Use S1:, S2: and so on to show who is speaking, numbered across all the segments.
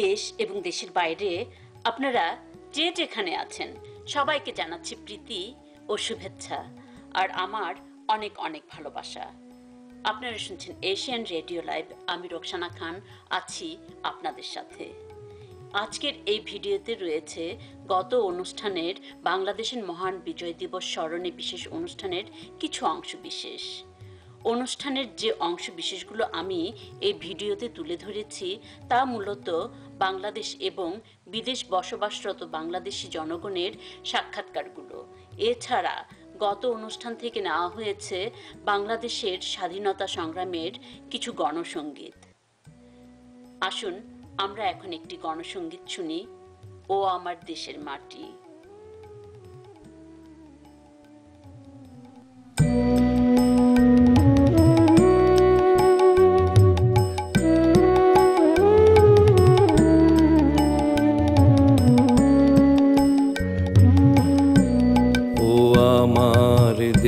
S1: দেশ এবং দেশের বাইরে আপনারা যে যেখানে আছেন সবাইকে জানাচ্ছি প্রীতি ও শুভেচ্ছা আর আমার অনেক অনেক ভালোবাসা। আপনারা শুনছেন এশিয়ান রেডিও লাইভ। আমি রোকসানা খান আছি আপনাদের সাথে। আজকের এই ভিডিওতে রয়েছে গত অনুষ্ঠানের বাংলাদেশের মহান বিজয় দিবস স্মরণে বিশেষ অনুষ্ঠানের কিছু অংশ বিশেষ। অনুষ্ঠানের যে অংশ বিশেষগুলো আমি এই ভিডিওতে তুলে ধরেছি তা মূলত বাংলাদেশ এবং বিদেশ বসবাসরত বাংলাদেশি জনগণের সাক্ষাৎকারগুলো। এছাড়া গত অনুষ্ঠান থেকে নেওয়া হয়েছে বাংলাদেশের স্বাধীনতা সংগ্রামের কিছু গণসঙ্গীত। আসুন আমরা এখন একটি গণসঙ্গীত শুনি, ও আমার দেশের মাটি।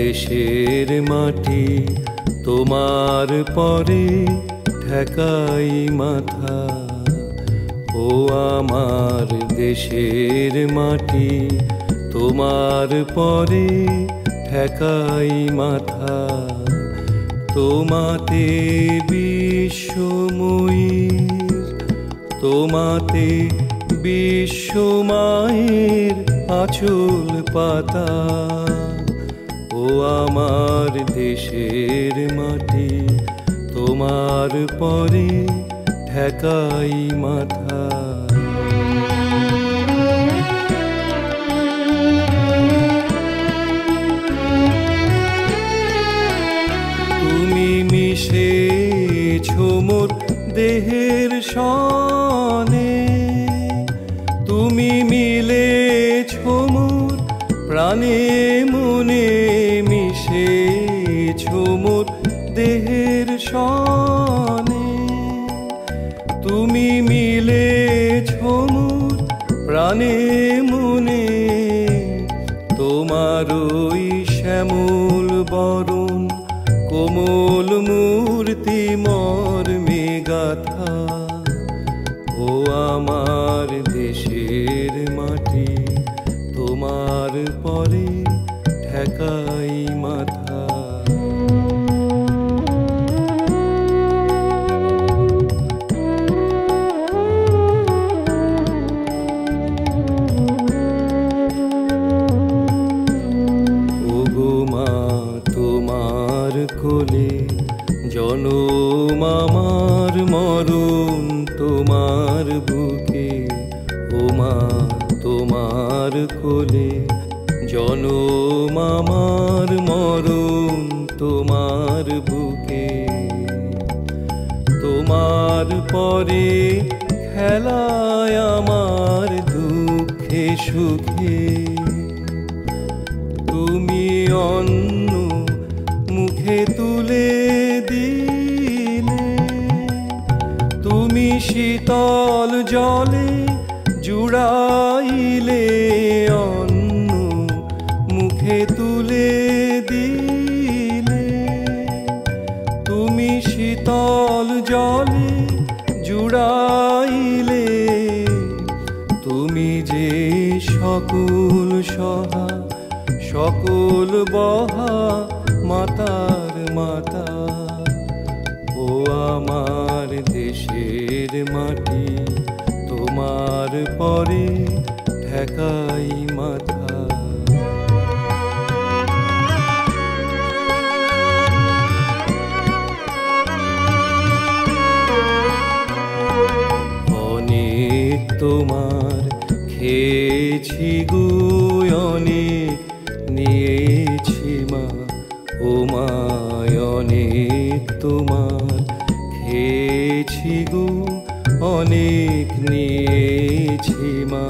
S2: দেশের মাটি তোমার পরে ঠেকাই মাথা, ও আমার দেশের মাটি তোমার পরে ঠেকাই মাথা। তোমাতে বিশ্বময়ীর, তোমাতে বিশ্বমায়ের আঁচল পাতা, ও আমার দেশের মাটি তোমার পরে ঠেকাই মাথা। তুমি মিশেছ মোর দেহের সনে, তুমি মিলেছ মোর প্রাণে মনে, মিশেছ মোর দেহের সনে, তুমি মিলেছ মোর প্রাণে মনে। তোমার ওই শ্যামল বরণ কোমল মূর্তি মর্মে গাথা, ও আমার দেশের মাটি তোমার পরে ঠেকাই মাথা। ওগো মা তোমার কোলে জনম আমার মরণ তোমার বুকে, ও মা তোমার কোলে জনম আমার মরণ তোমার বুকে। তোমার পরে খেলায় আমার দুঃখে সুখে, তুমি অন্ন মুখে তুলে দিলে, তুমি শীতল জলে জুড়াইলে, অন্ন মুখে তুলে দিলে, তুমি শীতল জলে জুড়াইলে। তুমি যে সকল সহা সকল বহা মাতার মাতা, ও আমার দেশের মাটি তোমার পরে ঠেকাই মাথা। অনেক তোমার খেয়েছি গো, অনেক নিয়েছি মা, ও মা অনেক তোমার খেয়েছি গো, অনেক নিয়েছি মা।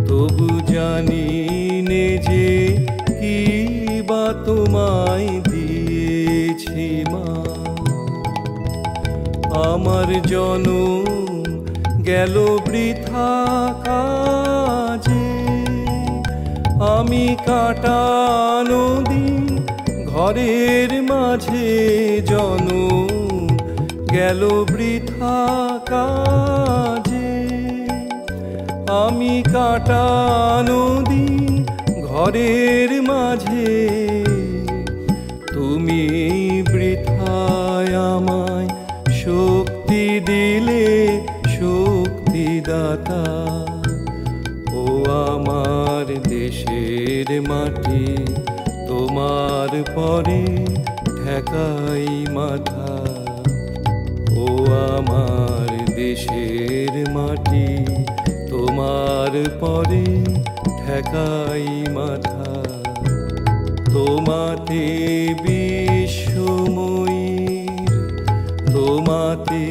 S2: তবু জানি নে যে কি বা তোমায় দিয়েছি মা। আমার জনম গেল বৃথা কাজে, আমি কাটানো দিন ঘরের মাঝে, জনম গেল বৃথা কাজে। আমি কাটানো দিন ঘরের মাঝে, তুমি বৃথায় আমায় শক্তি দিলে শক্তিদাতা। ও আমার দেশের মাটি, তোমার পরে ঠেকাই মাথা। ও আমার দেশের মাটি, তোমার পরে ঠেকাই মাথা। তোমাতে বিশ্বময়ীর, তোমাতে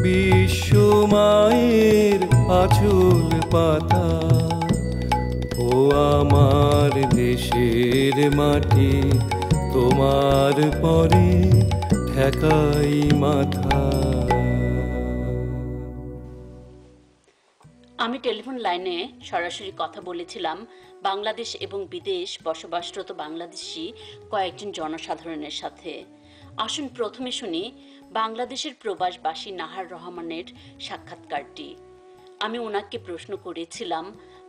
S2: বিশ্বমায়ের আঁচল পাতা। ও আমার দেশের মাটি, তোমার পরে ঠেকাই মাথা।
S1: আমি টেলিফোন লাইনে সরাসরি কথা বলেছিলাম বাংলাদেশ এবং বিদেশ বসবাসরত বাংলাদেশি কয়েকজন জনসাধারণের সাথে। আসুন প্রথমে শুনি বাংলাদেশের প্রবাসবাসী নাহার রহমানের সাক্ষাৎকারটি। আমি ওনাকে প্রশ্ন করেছিলাম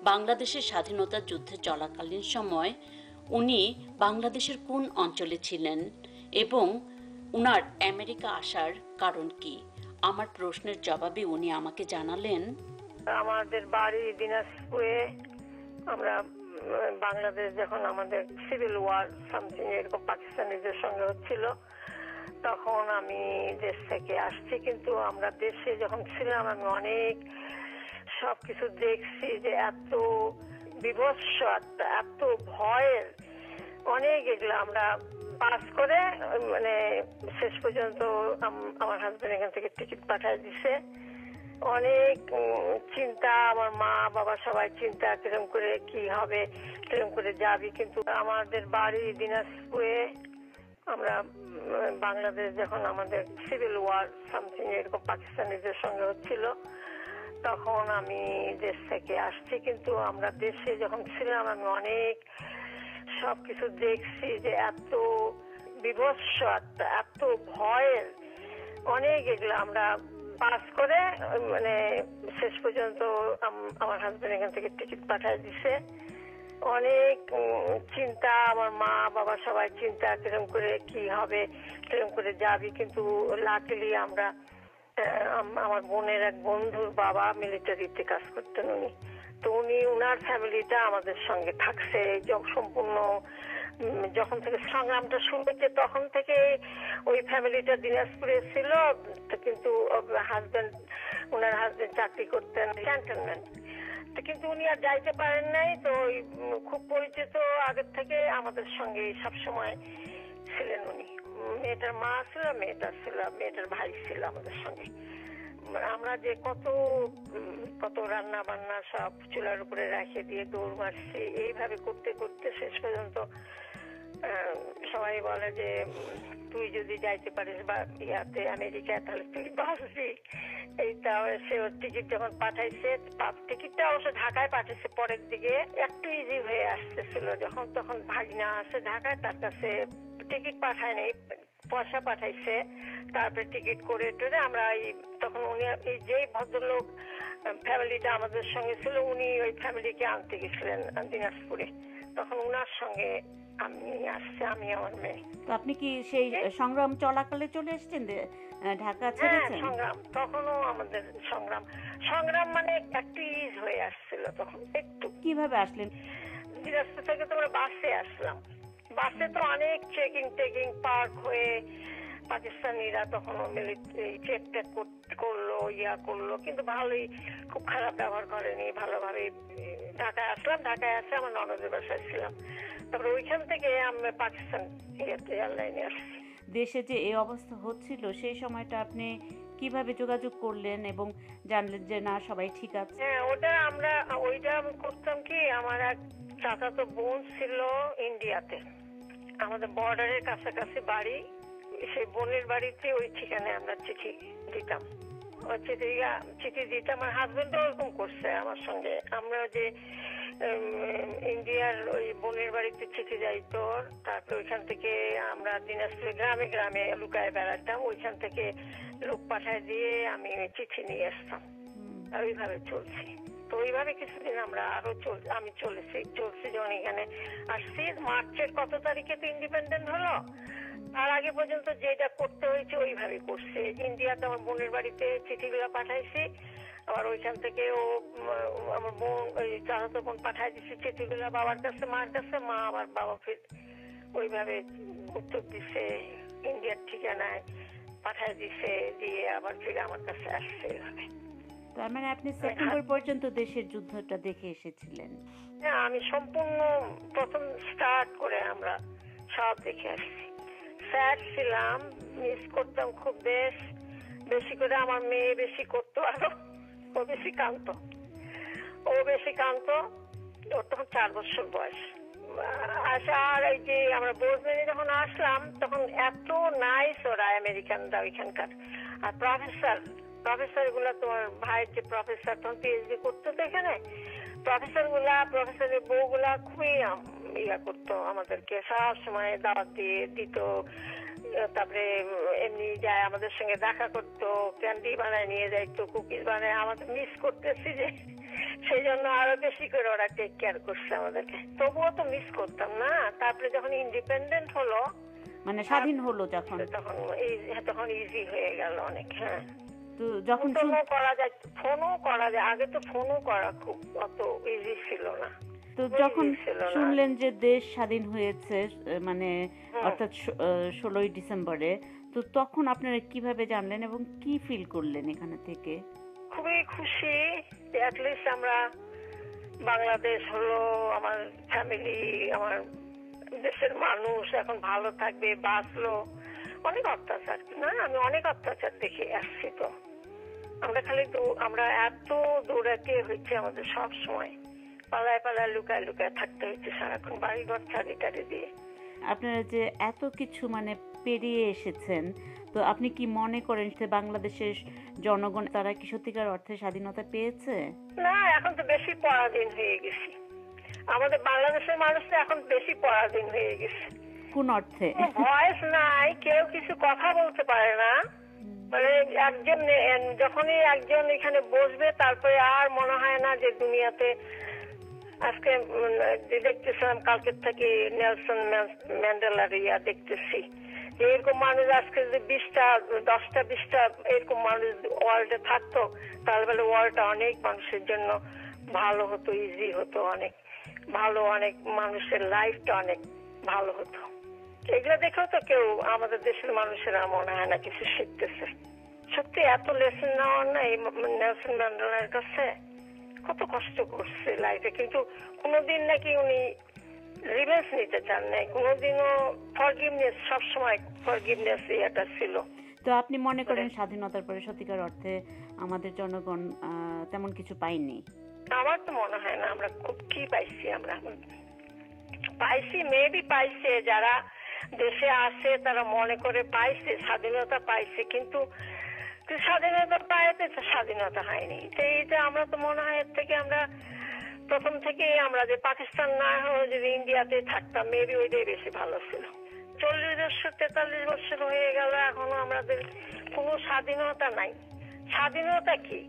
S1: বাংলাদেশের স্বাধীনতা যুদ্ধে চলাকালীন সময় উনি বাংলাদেশের কোন অঞ্চলে ছিলেন এবং উনার আমেরিকা আসার কারণ কি। আমার প্রশ্নের জবাবে উনি আমাকে জানালেন,
S3: আমাদের বাড়ি দিনাজপুরে। আমরা বাংলাদেশ যখন আমাদের সিভিল ওয়ার সামথিং এরকম পাকিস্তানিদের সঙ্গে হচ্ছিল, তখন আমি দেশ থেকে আসছি। কিন্তু আমরা দেশে যখন ছিলাম আমি অনেক সবকিছু দেখছি যে এত বিভৎস, এত ভয়ের, অনেক এগুলো আমরা পাস করে মানে শেষ পর্যন্ত আমার হাজবেন্ড এখান থেকে টিকিট পাঠিয়ে দিছে। অনেক চিন্তা, আমার মা বাবা সবাই চিন্তা, কিরকম করে কি হবে, কিরকম করে যাবি। কিন্তু আমাদের বাড়ি দিনাজপুরে। আমরা বাংলাদেশ যখন আমাদের সিভিল ওয়ার সামথিং এরকম পাকিস্তানিদের সঙ্গে হচ্ছিল, তখন আমি দেশ থেকে আসছি। কিন্তু আমরা দেশে যখন ছিলাম আমি অনেক সবকিছু দেখছি যে এত বিভৎস, এত ভয়ের, অনেক এগুলো আমরা পাস করে মানে শেষ পর্যন্ত আমার হাজবেন্ড এখান থেকে টিকিট পাঠিয়ে দিছে। অনেক চিন্তা, আমার মা বাবা সবাই চিন্তা, কিরকম করে কি হবে, কিরকম করে যাবি। কিন্তু লাকিলি আমরা আমার বোনের এক বন্ধুর বাবা মিলিটারিতে কাজ করতেন উনি, তো উনি উনার ফ্যামিলিটা আমাদের সঙ্গে থাকছে সম্পূর্ণ। যখন থেকে সংগ্রামটা শুরু হচ্ছে তখন থেকে ওই ফ্যামিলিটা দিনাজপুরে ছিল। কিন্তু ওনার হাজবেন্ড চাকরি করতেন ক্যান্টনমেন্ট, কিন্তু উনি আর যাইতে পারেন নাই। তো খুব পরিচিত আগের থেকে আমাদের সঙ্গে সবসময় ছিলেন উনি। মেয়েটার মা ছিল, মেয়েটার ভাই ছিল আমাদের সঙ্গে। আমরা যে কত রান্না বান্না সব চুলার উপরে রেখে দিয়ে দৌড় মারছি, এইভাবে করতে করতে শেষ পর্যন্ত সবাই বলে যে তুই যদি যাইতে পারিস বা ইয়াতে আমেরিকা তাহলে তুই বাঁচবি। এইটা সে টিকিট যখন পাঠাইছে, টিকিটটা অবশ্য ঢাকায় পাঠিয়েছে পরের দিকে, একটু ইজি হয়ে আসতেছিল। যখন তখন ভাগনা আসে ঢাকায়, তার কাছে টিকিট পাঠায় নাই, পয়সা পাঠাইছে। তারপরে টিকিট করে টোরে আমরা তখন উনি এই যে ভদ্রলোক ফ্যামিলিটা আমাদের সঙ্গে ছিল, উনি ওই ফ্যামিলিকে আনতে গেছিলেন দিনাজপুরে। তখন উনার সঙ্গে আমি আসছি, আমি আমার মেয়ে।
S4: তো আপনি কি সেই সংগ্রাম চলাকালে চলে এসেছেন ঢাকা ছেড়েছেন?
S3: সংগ্রাম তখনও আমাদের সংগ্রাম মানে একটু ইজ হয়ে আসছিল তখন। একটু
S4: কিভাবে আসলেন?
S3: দিনাজপুর থেকে তোমরা বাসে আসলাম। বাসে তো অনেক চেকিং পার্ক হয়ে পাকিস্তানিরা তখন চেক টেক করলো, করলো, কিন্তু ভালোই, খুব খারাপ ব্যবহার করেনি, ভালোভাবে ঢাকায় আসলাম। ঢাকায় আসে আমার ননদের বাসায় ছিলাম। তারপরে ওইখান থেকে আমি পাকিস্তান এয়ারলাইনে আসছি।
S4: দেশে যে এই অবস্থা হচ্ছিল সেই সময়টা আপনি কিভাবে যোগাযোগ করলেন এবং জানলেন যে না সবাই ঠিক আছে?
S3: হ্যাঁ, ওইটা আমি করতাম কি, আমার এক চাচাতো বোন ছিল ইন্ডিয়াতে, আমাদের বর্ডারের কাছাকাছি বাড়ি। সেই বোনের বাড়িতে ওই ঠিকানায় আমরা চিঠি দিতাম। চিঠি দিতাম। আমার হাজবেন্ডও ওরকম করছে আমার সঙ্গে। আমরা যে ইন্ডিয়ার ওই বোনের বাড়িতে চিঠি যাইতো, তারপরে ওইখান থেকে আমরা দিনাজপুরে গ্রামে গ্রামে লুকায় বেড়াতাম। ওইখান থেকে লোক পাঠায় দিয়ে আমি চিঠি নিয়ে আসতাম। ওইভাবে চলছি। তো ওইভাবে কিছুদিন আমরা আরো আমি চলছি যখন এখানে আসছি। মার্চের কত তারিখে তো ইন্ডিপেন্ডেন্ট হলো, তার আগে পর্যন্ত যেটা করতে হয়েছে ওইভাবে করছে। ইন্ডিয়াতে আমার বোনের বাড়িতে চিঠিগুলো পাঠাইছি, আবার ওইখান থেকে আমার বোন ওই চাচাতো বোন পাঠাই দিচ্ছে চিঠিগুলো বাবার কাছে মার কাছে, মা আবার বাবা ফির ওইভাবে উত্তর দিচ্ছে ইন্ডিয়ার ঠিকানায় পাঠাই দিছে, দিয়ে আবার ফিরে আমার কাছে আসছে এইভাবে।
S4: তার মানে আপনি সেপ্টেম্বর পর্যন্ত দেশের যুদ্ধটা দেখে এসেছিলেন?
S3: হ্যাঁ, আমি সম্পূর্ণ প্রথম স্টার্ট করে আমরা সব দেখে আসছি। স্যাড ছিলাম, মিস করতাম খুব বেশি করে। আমার মেয়ে বেশি করতো, আরো ও বেশি কাঁদতো, ওর তখন 4 বছর বয়স। আর এই যে আমরা বোঝমেনে যখন আসলাম তখন এত নাইস ওরা আমেরিকানরা ওইখানকার। আর প্রফেসর গুলা, তোমার ভাইয়ের যে প্রফেসর তখন পিএইচডি করতো তো এখানে, প্রফেসরের বউগুলা খুবই ইয়া করতো আমাদেরকে, সব সময় দাওয়াত দিয়ে দিত। তারপরে এমনি যায় আমাদের সঙ্গে দেখা করতো, ক্যান্ডি বানায় নিয়ে যাইতো, কুকিজ বানায়। আমাদের মিস করতেছি যে, সেই জন্য আরো বেশি করে ওরা টেক কেয়ার করছে আমাদেরকে। তবুও তো মিস করতাম না। তারপরে যখন ইন্ডিপেন্ডেন্ট হলো,
S4: মানে স্বাধীন হলো
S3: তখন ইজি হয়ে গেল অনেক। হ্যাঁ,
S4: তো যখন
S3: ফোনও করা যায়, আগে তো ফোনও করা খুব অত ইজি ছিল না।
S4: তো যখন শুনলেন যে দেশ স্বাধীন হয়েছে, মানে অর্থাৎ 16ই ডিসেম্বরে, তো তখন আপনারা কিভাবে জানলেন এবং কি ফিল করলেন এখানে থেকে?
S3: খুবই খুশি, অ্যাটলিস্ট আমরা বাংলাদেশ হলো, আমার ফ্যামিলি, আমার দেশের মানুষ এখন ভালো থাকবে, বাঁচলো। অনেক অত্যাচার না, আমি অনেক অত্যাচার দেখে আসছি। তো আমরা এত দৌড়াতে হয়েছে আমাদের, সব সময় পালায় লুকায় থাকতে হয়েছে সারাক্ষণ, বাড়িঘর ছাড়ি দিয়ে।
S4: আপনারা যে এত কিছু মানে পেরিয়ে এসেছেন, তো আপনি কি মনে করেন যে বাংলাদেশের জনগণ তারা কি সত্যিকার অর্থে স্বাধীনতা পেয়েছে?
S3: না, এখন তো বেশি পরাধীন হয়ে গেছি। আমাদের বাংলাদেশের মানুষ তো এখন বেশি পরাধীন হয়ে গেছে।
S4: কোন অর্থে?
S3: ভয়েস নাই, কেউ কিছু কথা বলতে পারে না। মানে যখনই একজন এখানে বসবে, তারপরে আর মনে হয় না যে দুনিয়াতে। আজকে দেখতেছিলাম কালকের থেকে নেলসন ম্যান্ডেলার দেখতেছি যে এরকম মানুষ আজকে যদি 10টা-20টা এরকম মানুষ ওয়ার্ল্ডে থাকতো, তাহলে ওয়ার্ল্ডটা অনেক মানুষের জন্য ভালো হতো, ইজি হতো, অনেক ভালো, অনেক মানুষের লাইফটা অনেক ভালো হতো। এগুলো দেখেও তো কেউ আমাদের দেশের মানুষেরা মনে হয় না কিছু শিখতেছে। সত্যি এত লেসন নেওয়ার না এই নেলসন ম্যান্ডেলার কাছে। কত কষ্ট করছে লাইফে, কিন্তু কোনোদিন নাকি উনি রিভেঞ্জ নিতে চান নাই, কোনোদিনও ফরগিভনেস, সবসময় ফরগিভনেস এটা ছিল।
S4: তো আপনি মনে করেন স্বাধীনতার পরে সত্যিকার অর্থে আমাদের জনগণ তেমন কিছু পাইনি?
S3: আমার তো মনে হয় না আমরা খুব কি পাইছি। আমরা পাইছি, মেবি পাইছে, যারা দেশে আসে তারা মনে করে পাইছে, স্বাধীনতা পাইছে, কিন্তু স্বাধীনতা পাইতে স্বাধীনতা হয়নি। এইটা আমরা তো মনে হয় এর থেকে আমরা প্রথম থেকে আমরা যে পাকিস্তান না হয়ে যদি ইন্ডিয়াতে থাকতাম, মেবি ওইটাই বেশি ভালো ছিল। 40-43 বছর হয়ে গেল, এখনো আমাদের কোনো স্বাধীনতা নাই। স্বাধীনতা কি?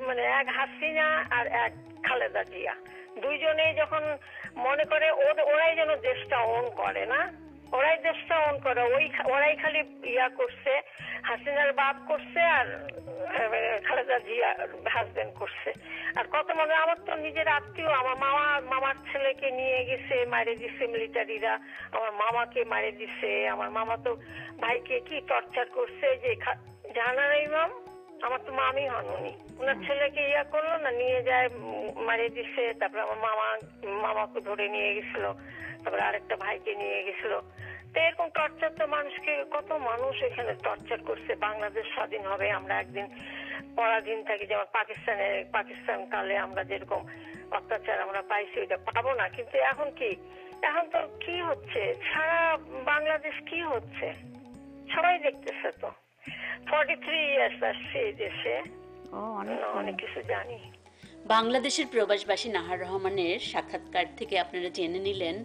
S3: মানে এক হাসিনা আর এক খালেদা জিয়া, দুইজনেই যখন মনে করে ওরাই যেন দেশটা অন করে, না ওরাই দেশটা অন করে, ওরাই খালি করছে, হাসিনার বাপ করছে আর খালেদা জিয়া হাজবেন্ড করছে। আর কত মনে, আমার তো নিজের আত্মীয়, আমার মামার ছেলেকে নিয়ে গেছে, মারে দিচ্ছে মিলিটারিরা, আমার মামাকে মারে দিচ্ছে, আমার মামা তো ভাইকে কি টর্চার করছে, যে জাহানারা ইমাম, আমার তো মামি হন উনি, ওনার ছেলেকে করলো না, নিয়ে যায় মারে দিচ্ছে। তারপরে আমার মামাকে ধরে নিয়ে গেছিল, তারপরে আরেকটা ভাইকে নিয়ে গেছিল। তো এরকম টর্চার তো মানুষকে, কত মানুষ এখানে টর্চার করছে। বাংলাদেশ স্বাধীন হবে, আমরা একদিন পরাধীন থাকি, যেমন পাকিস্তান কালে আমরা যেরকম অত্যাচার আমরা পাইছি ওইটা পাবো না। কিন্তু এখন তো কি হচ্ছে, সারা বাংলাদেশ কি হচ্ছে সবাই দেখতেছে। তো 43 ইয়ার্স আসছে এই দেশে, অনেক কিছু জানি।
S1: বাংলাদেশের প্রবাসবাসী নাহার রহমানের সাক্ষাৎকার থেকে আপনারা জেনে নিলেন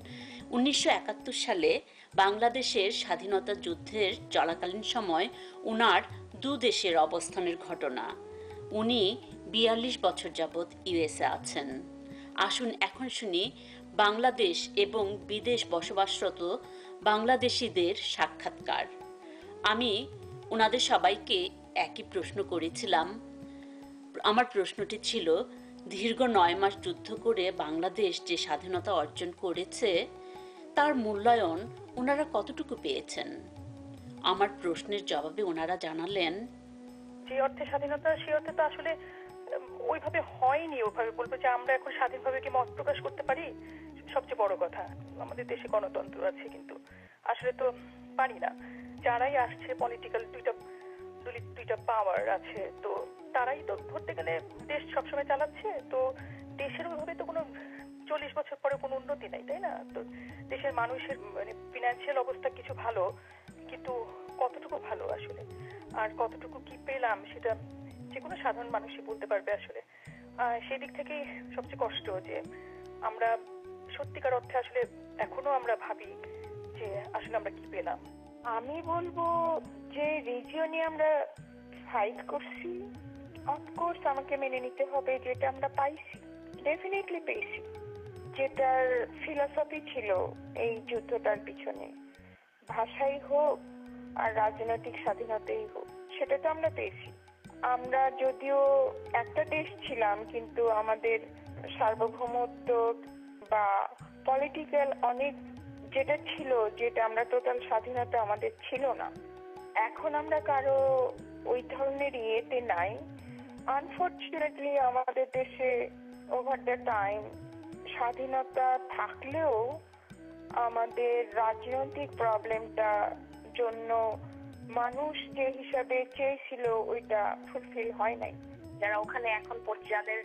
S1: 1971 সালে বাংলাদেশের স্বাধীনতা যুদ্ধের চলাকালীন সময় উনার 2 দেশের অবস্থানের ঘটনা। উনি 42 বছর যাবৎ ইউএসএ আছেন। আসুন এখন শুনি বাংলাদেশ এবং বিদেশ বসবাসরত বাংলাদেশিদের সাক্ষাৎকার। আমি ওনাদের সবাইকে একই প্রশ্ন করেছিলাম। আমার প্রশ্নটি ছিল, দীর্ঘ 9 মাস যুদ্ধ করে বাংলাদেশ যে স্বাধীনতা অর্জন করেছে তার মূল্যায়ন ওনারা কতটুকু পেয়েছেন। আমার প্রশ্নের জবাবে ওনারা জানালেন,
S5: যে অর্থে স্বাধীনতা সে অর্থে তো আসলে ওইভাবে হয়নি। ওইভাবে বলবো যে আমরা এখন স্বাধীনভাবে কি মত প্রকাশ করতে পারি, সবচেয়ে বড় কথা। আমাদের দেশে গণতন্ত্র আছে, কিন্তু আসলে তো পারি না। যারাই আসছে পলিটিক্যাল দুইটা পাওয়ার আছে, তো তারাই তো ধরতে গেলে দেশ সবসময় চালাচ্ছে। তো দেশের ওইভাবে তো কোনো 40 বছর পরে কোনো উন্নতি নাই, তাই না? তো দেশের মানুষের মানে ফিনান্সিয়াল অবস্থা কিছু ভালো, কিন্তু কতটুকু ভালো আসলে, আর কতটুকু কি পেলাম সেটা যে কোনো সাধারণ মানুষই বলতে পারবে আসলে। সেই দিক থেকেই সবচেয়ে কষ্ট যে আমরা সত্যিকার অর্থে আসলে এখনো আমরা ভাবি যে আসলে আমরা কি পেলাম।
S6: আমি বলবো যে রিজিয়নে আমরা ফাইট করছি, অফকোর্স আমাকে মেনে নিতে হবে যেটা আমরা পাইছি, ডেফিনেটলি পেয়েছি। যেটার ফিলসফি ছিল এই যুদ্ধটার পিছনে, ভাষাই হোক আর রাজনৈতিক স্বাধীনতাই হোক, সেটা তো আমরা পেয়েছি। আমরা যদিও একটা দেশ ছিলাম, কিন্তু আমাদের সার্বভৌমত্ব বা পলিটিক্যাল অনেক যেটা ছিল, যেটা আমরা টোটাল স্বাধীনতা আমাদের ছিল না। এখন আমরা কারো ওই ধরনের ইয়েতে নাই। আনফর্চুনেটলি আমাদের দেশে ওভার দ্য টাইম স্বাধীনতা থাকলেও আমাদের রাজনৈতিক প্রবলেমটা জন্য মানুষ যে হিসাবে চেয়েছিল ওইটা ফুলফিল হয় নাই।
S7: যারা ওখানে এখন যাদের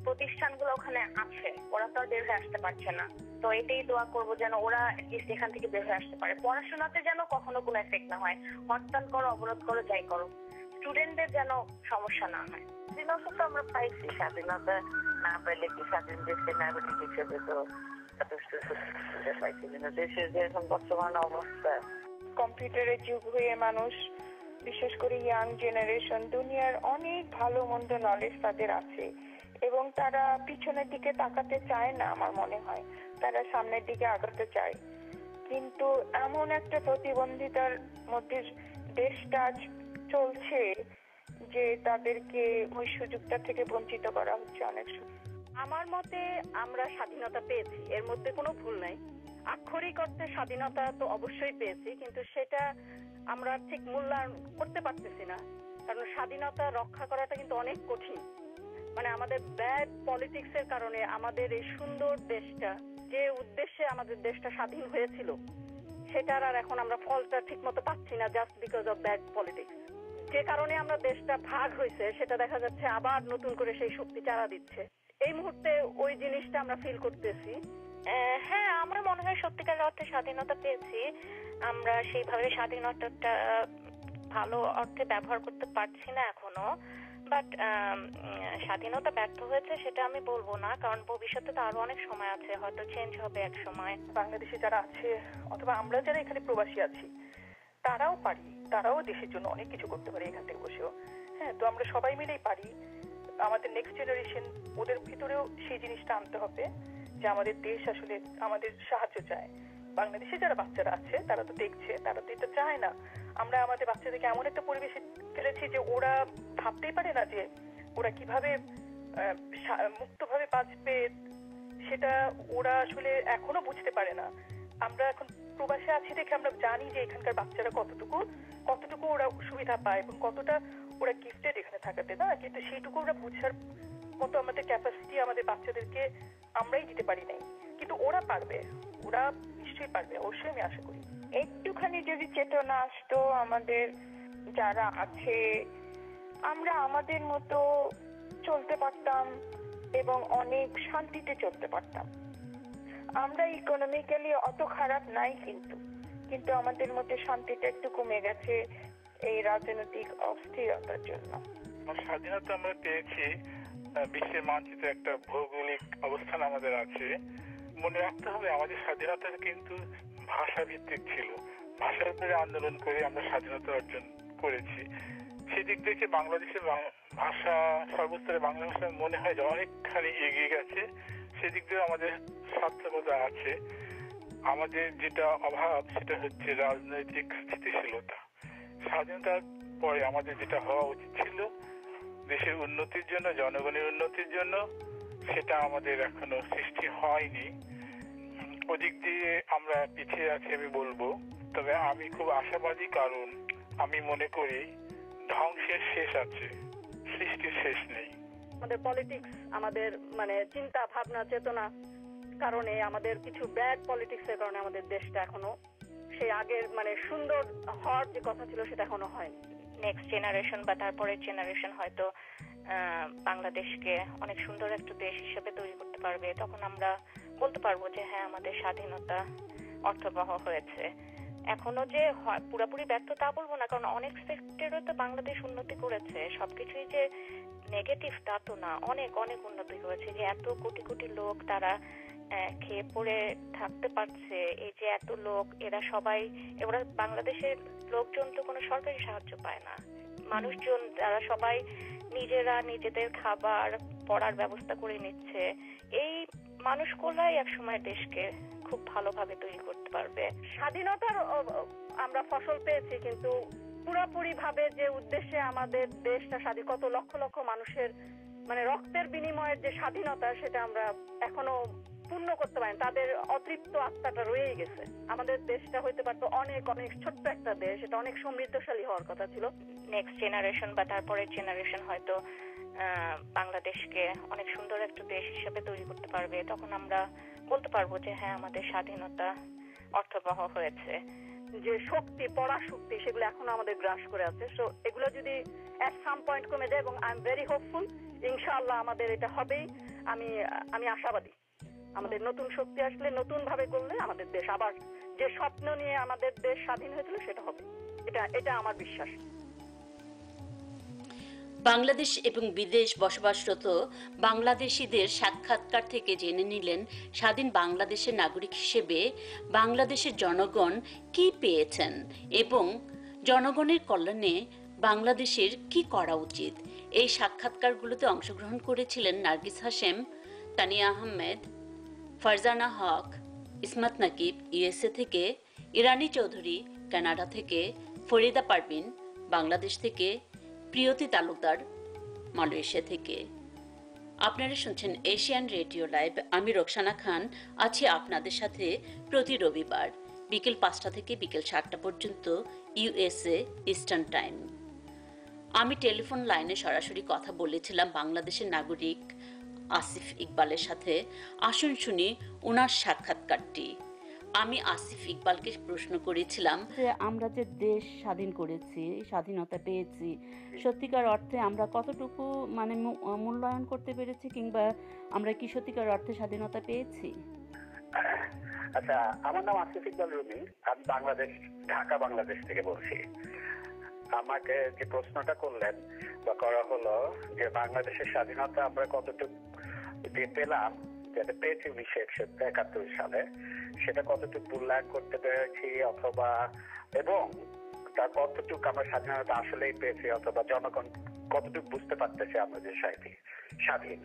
S7: প্রতিষ্ঠানগুলো ওখানে আছে, ওরা তো আর বের হয়ে আসতে পারছে না। তো এটাই দোয়া করবো যেন ওরা অ্যাটলিস্ট এখান থেকে বের হয়ে আসতে পারে। পড়াশোনাতে যেন কখনো কোনো এফেক্ট না হয়, হরতাল করো, অবরোধ করো, যাই করো, স্টুডেন্টদের যেন সমস্যা না হয়। স্বাধীনতা তো আমরা পাইছি, স্বাধীনতা না পাইলে কি স্বাধীন দেশের নাগরিক হিসেবে তো যথেষ্ট পাইছি। কিন্তু দেশের যে এখন বর্তমান অবস্থা,
S6: কম্পিউটারের যুগ হয়ে মানুষ, বিশেষ করে ইয়াং জেনারেশন, দুনিয়ার অনেক ভালো মন্দ নলেজ তাদের আছে এবং তারা পিছনের দিকে তাকাতে চায় না। আমার মনে হয় তারা সামনের দিকে আগাতে চায়, কিন্তু এমন একটা প্রতিবন্ধিতার মধ্যে দেশটা চলছে যে তাদেরকে ওই সুযোগটা থেকে বঞ্চিত করা হচ্ছে অনেক সময়।
S5: আমার মতে আমরা স্বাধীনতা পেয়েছি, এর মধ্যে কোনো ভুল নাই। আক্ষরিক অর্থে স্বাধীনতা তো অবশ্যই পেয়েছি, কিন্তু সেটা আমরা ঠিক মূল্যায়ন করতে পারতেছি না। কারণ স্বাধীনতা রক্ষা করাটা কিন্তু অনেক কঠিন। মানে আমাদের ব্যাড পলিটিক্স এর কারণে আমাদের এই সুন্দর দেশটা, যে উদ্দেশ্যে আমাদের দেশটা স্বাধীন হয়েছিল, সেটার আর এখন আমরা ফলটা ঠিক মতো পাচ্ছি না, just because of bad politics. যে কারণে আমরা দেশটা ভাগ হয়েছে, সেটা দেখা যাচ্ছে আবার নতুন করে সেই শক্তি চারা দিচ্ছে। এই মুহূর্তে ওই জিনিসটা আমরা ফিল করতেছি।
S7: হ্যাঁ, আমার মনে হয় সত্যিকার অর্থে স্বাধীনতা পেয়েছি। আমরা সেইভাবে স্বাধীনতাটা ভালো অর্থে ব্যবহার করতে পারছি না এখনো, বাট স্বাধীনতা ব্যর্থ হয়েছে সেটা আমি বলবো না, কারণ ভবিষ্যতে তো আরো অনেক সময় আছে, হয়তো চেঞ্জ হবে এক সময়।
S5: বাংলাদেশে যারা আছে অথবা আমরা যারা এখানে প্রবাসী আছি, তারাও পারি, তারাও দেশের জন্য অনেক কিছু করতে পারে এখান থেকে বসেও। হ্যাঁ, তো আমরা সবাই মিলেই পারি। আমাদের নেক্সট জেনারেশন, ওদের ভিতরেও সেই জিনিসটা আনতে হবে যে আমাদের দেশ আসলে আমাদের সাহায্য চায়। বাংলাদেশে যারা বাচ্চারা আছে তারা তো দেখছে, তারা তো এটা চায় না। আমরা আমাদের বাচ্চাদেরকে এমন একটা পরিবেশে ফেলেছি যে ওরা ভাবতেই পারে না যে ওরা কিভাবে মুক্তভাবে বাঁচবে, সেটা ওরা আসলে এখনো বুঝতে পারে না। আমরা এখন প্রবাসে আছি দেখে আমরা জানি যে এখানকার বাচ্চারা কতটুকু ওরা সুবিধা পায় এবং কতটা ওরা গিফটেড এখানে থাকাতে, না? কিন্তু সেইটুকু ওরা বুঝার মতো আমাদের ক্যাপাসিটি আমাদের বাচ্চাদেরকে আমরাই দিতে পারি নাই, কিন্তু ওরা পারবে, ওরা নিশ্চয়ই পারবে, অবশ্যই আমি আশা করি।
S6: একটুখানি যদি চেতনা আসতো আমাদের যারা আছে, আমরা আমাদের মতো চলতে পারতাম এবং অনেক শান্তিতে চলতে পারতাম। আমরা ইকোনমিক্যালি অত খারাপ নাই, কিন্তু আমাদের মধ্যে শান্তিটা একটু কমে গেছে এই রাজনৈতিক অস্থিরতার জন্য।
S8: স্বাধীনতা আমরা পেয়েছি, বিশ্বের মানচিত্রে একটা ভৌগোলিক অবস্থান আমাদের আছে। মনে রাখতে হবে আমাদের স্বাধীনতা কিন্তু ভাষা ভিত্তিক ছিল। ভাষার উপরে আন্দোলন করে আমরা স্বাধীনতা অর্জন করেছি। সেদিক থেকে বাংলাদেশের ভাষা সর্বস্তরে বাংলা ভাষা মনে হয় যে অনেকখানি এগিয়ে গেছে। সেদিক দিয়ে আমাদের সার্থকতা আছে। আমাদের যেটা অভাব সেটা হচ্ছে রাজনৈতিক স্থিতিশীলতা। স্বাধীনতার পরে আমাদের যেটা হওয়া উচিত ছিল দেশের উন্নতির জন্য, জনগণের উন্নতির জন্য, সেটা আমাদের এখনো সৃষ্টি হয়নি। ওদিক দিয়ে আমরা পিছিয়ে আছি আমি বলবো। তবে আমি খুব আশাবাদী, কারণ আমি মনে করি ধ্বংসের শেষ আছে, সৃষ্টির শেষ নেই।
S5: আমাদের পলিটিক্স, আমাদের মানে চিন্তা ভাবনা চেতনা কারণে, আমাদের কিছু ব্যাড পলিটিক্সের কারণে আমাদের দেশটা এখনো সেই আগের মানে সুন্দর হওয়ার যে কথা ছিল সেটা এখনো হয়নি।
S7: নেক্সট জেনারেশন বা তারপরের জেনারেশন হয়তো বাংলাদেশকে অনেক সুন্দর একটা দেশ হিসেবে তৈরি করতে পারবে। তখন আমরা বলতে পারবো যে হ্যাঁ, আমাদের স্বাধীনতা অর্থবহ হয়েছে। এখনো যে পুরোপুরি ব্যর্থ তা বলবো না, কারণ অনেক সেক্টরে তো বাংলাদেশ উন্নতি করেছে। সবকিছুই যে নেগেটিভ তা তো না, অনেক অনেক উন্নতি করেছে। যে এত কোটি কোটি লোক তারা খেয়ে পড়ে থাকতে পারছে, এই যে এত লোক, এরা সবাই, এবার বাংলাদেশের লোকজন তো কোনো সরকারি সাহায্য পায় না। মানুষজন তারা সবাই নিজেরা নিজেদের খাবার পড়ার ব্যবস্থা করে নিচ্ছে। এই মানুষগুলাই একসময় দেশকে খুব ভালোভাবে তৈরি করতে পারবে।
S5: স্বাধীনতার আমরা ফসল পেয়েছি, কিন্তু পুরোপুরি ভাবে যে উদ্দেশ্যে আমাদের দেশটা স্বাধীন, কত লক্ষ লক্ষ মানুষের মানে রক্তের বিনিময়ের যে স্বাধীনতা, সেটা আমরা এখনো পূর্ণ করতে পারি। তাদের অতৃপ্ত আত্মাটা রয়েই গেছে। আমাদের দেশটা হইতে পারতো অনেক অনেক ছোট্ট একটা দেশ, এটা অনেক সমৃদ্ধশালী হওয়ার কথা ছিল।
S7: নেক্সট জেনারেশন বা তারপরের জেনারেশন হয়তো বাংলাদেশকে অনেক সুন্দর একটা দেশ হিসেবে তৈরি করতে পারবে। তখন আমরা বলতে পারবো যে হ্যাঁ, আমাদের স্বাধীনতা অর্থবহ হয়েছে।
S5: যে শক্তি, পড়া শক্তি, সেগুলো এখনো আমাদের গ্রাস করে আছে। সো এগুলো যদি এট সাম পয়েন্ট কমে যায়, এবং আই এম ভেরি হোপফুল, ইনশাআল্লাহ আমাদের এটা হবেই। আমি আশাবাদী। আমাদের নতুন শক্তি আসলে, নতুন ভাবে করলে আমাদের দেশ আবার যে স্বপ্ন নিয়ে আমাদের দেশ স্বাধীন হয়েছিল সেটা হবে। এটা আমার বিশ্বাস।
S1: বাংলাদেশ এবং বিদেশ বসবাসরত বাংলাদেশিদের সাক্ষাৎকার থেকে জেনে নিলেন স্বাধীন বাংলাদেশের নাগরিক হিসেবে বাংলাদেশের জনগণ কি পেয়েছেন এবং জনগণের কল্যাণে বাংলাদেশের কি করা উচিত। এই সাক্ষাৎকারগুলোতে অংশগ্রহণ করেছিলেন নার্গিস হাশেম, তানিয়া আহমেদ, ফারজানা হক, ইসমাত নাকিব ইউএসএ থেকে, ইরানি চৌধুরী কানাডা থেকে, ফরিদা পারভিন বাংলাদেশ থেকে, প্রিয়তি তালুকদার মালয়েশিয়া থেকে। আপনারা শুনছেন এশিয়ান রেডিও লাইভ। আমি রোকসানা খান আছি আপনাদের সাথে প্রতি রবিবার বিকেল 5টা থেকে বিকেল 7টা পর্যন্ত ইউএসএ ইস্টার্ন টাইম। আমি টেলিফোন লাইনে সরাসরি কথা বলেছিলাম বাংলাদেশের নাগরিক আসিফ ইকবালের সাথে। আসুন শুনি ওনার সাক্ষাৎকারটি। আমি আসিফ ইকবালকে প্রশ্ন করেছিলাম
S4: যে আমরা যে দেশ স্বাধীন করেছি, স্বাধীনতা পেয়েছি, সত্যিকার অর্থে আমরা কতটুকু মানে মূল্যায়ন করতে পেরেছি, কিংবা আমরা কি সত্যিকার অর্থে স্বাধীনতা পেয়েছি?
S9: আচ্ছা, আমার নাম আসিফ ইকবাল রুমি। আমি ঢাকা বাংলাদেশ থেকে বলছি। আমাকে যে প্রশ্নটা করলেন বা করা হলো যে বাংলাদেশের স্বাধীনতা আমরা কতটুকু পেলাম, যেটা পেয়েছি 1971 সালে, সেটা কতটুকু মূল্যায়ন করতে পেরেছি, অথবা এবং তার কতটুকু আমরা স্বাধীনতা আসলেই পেয়েছি, অথবা জনগণ কতটুকু বুঝতে পারতেছে আমরা যে স্বাধীন।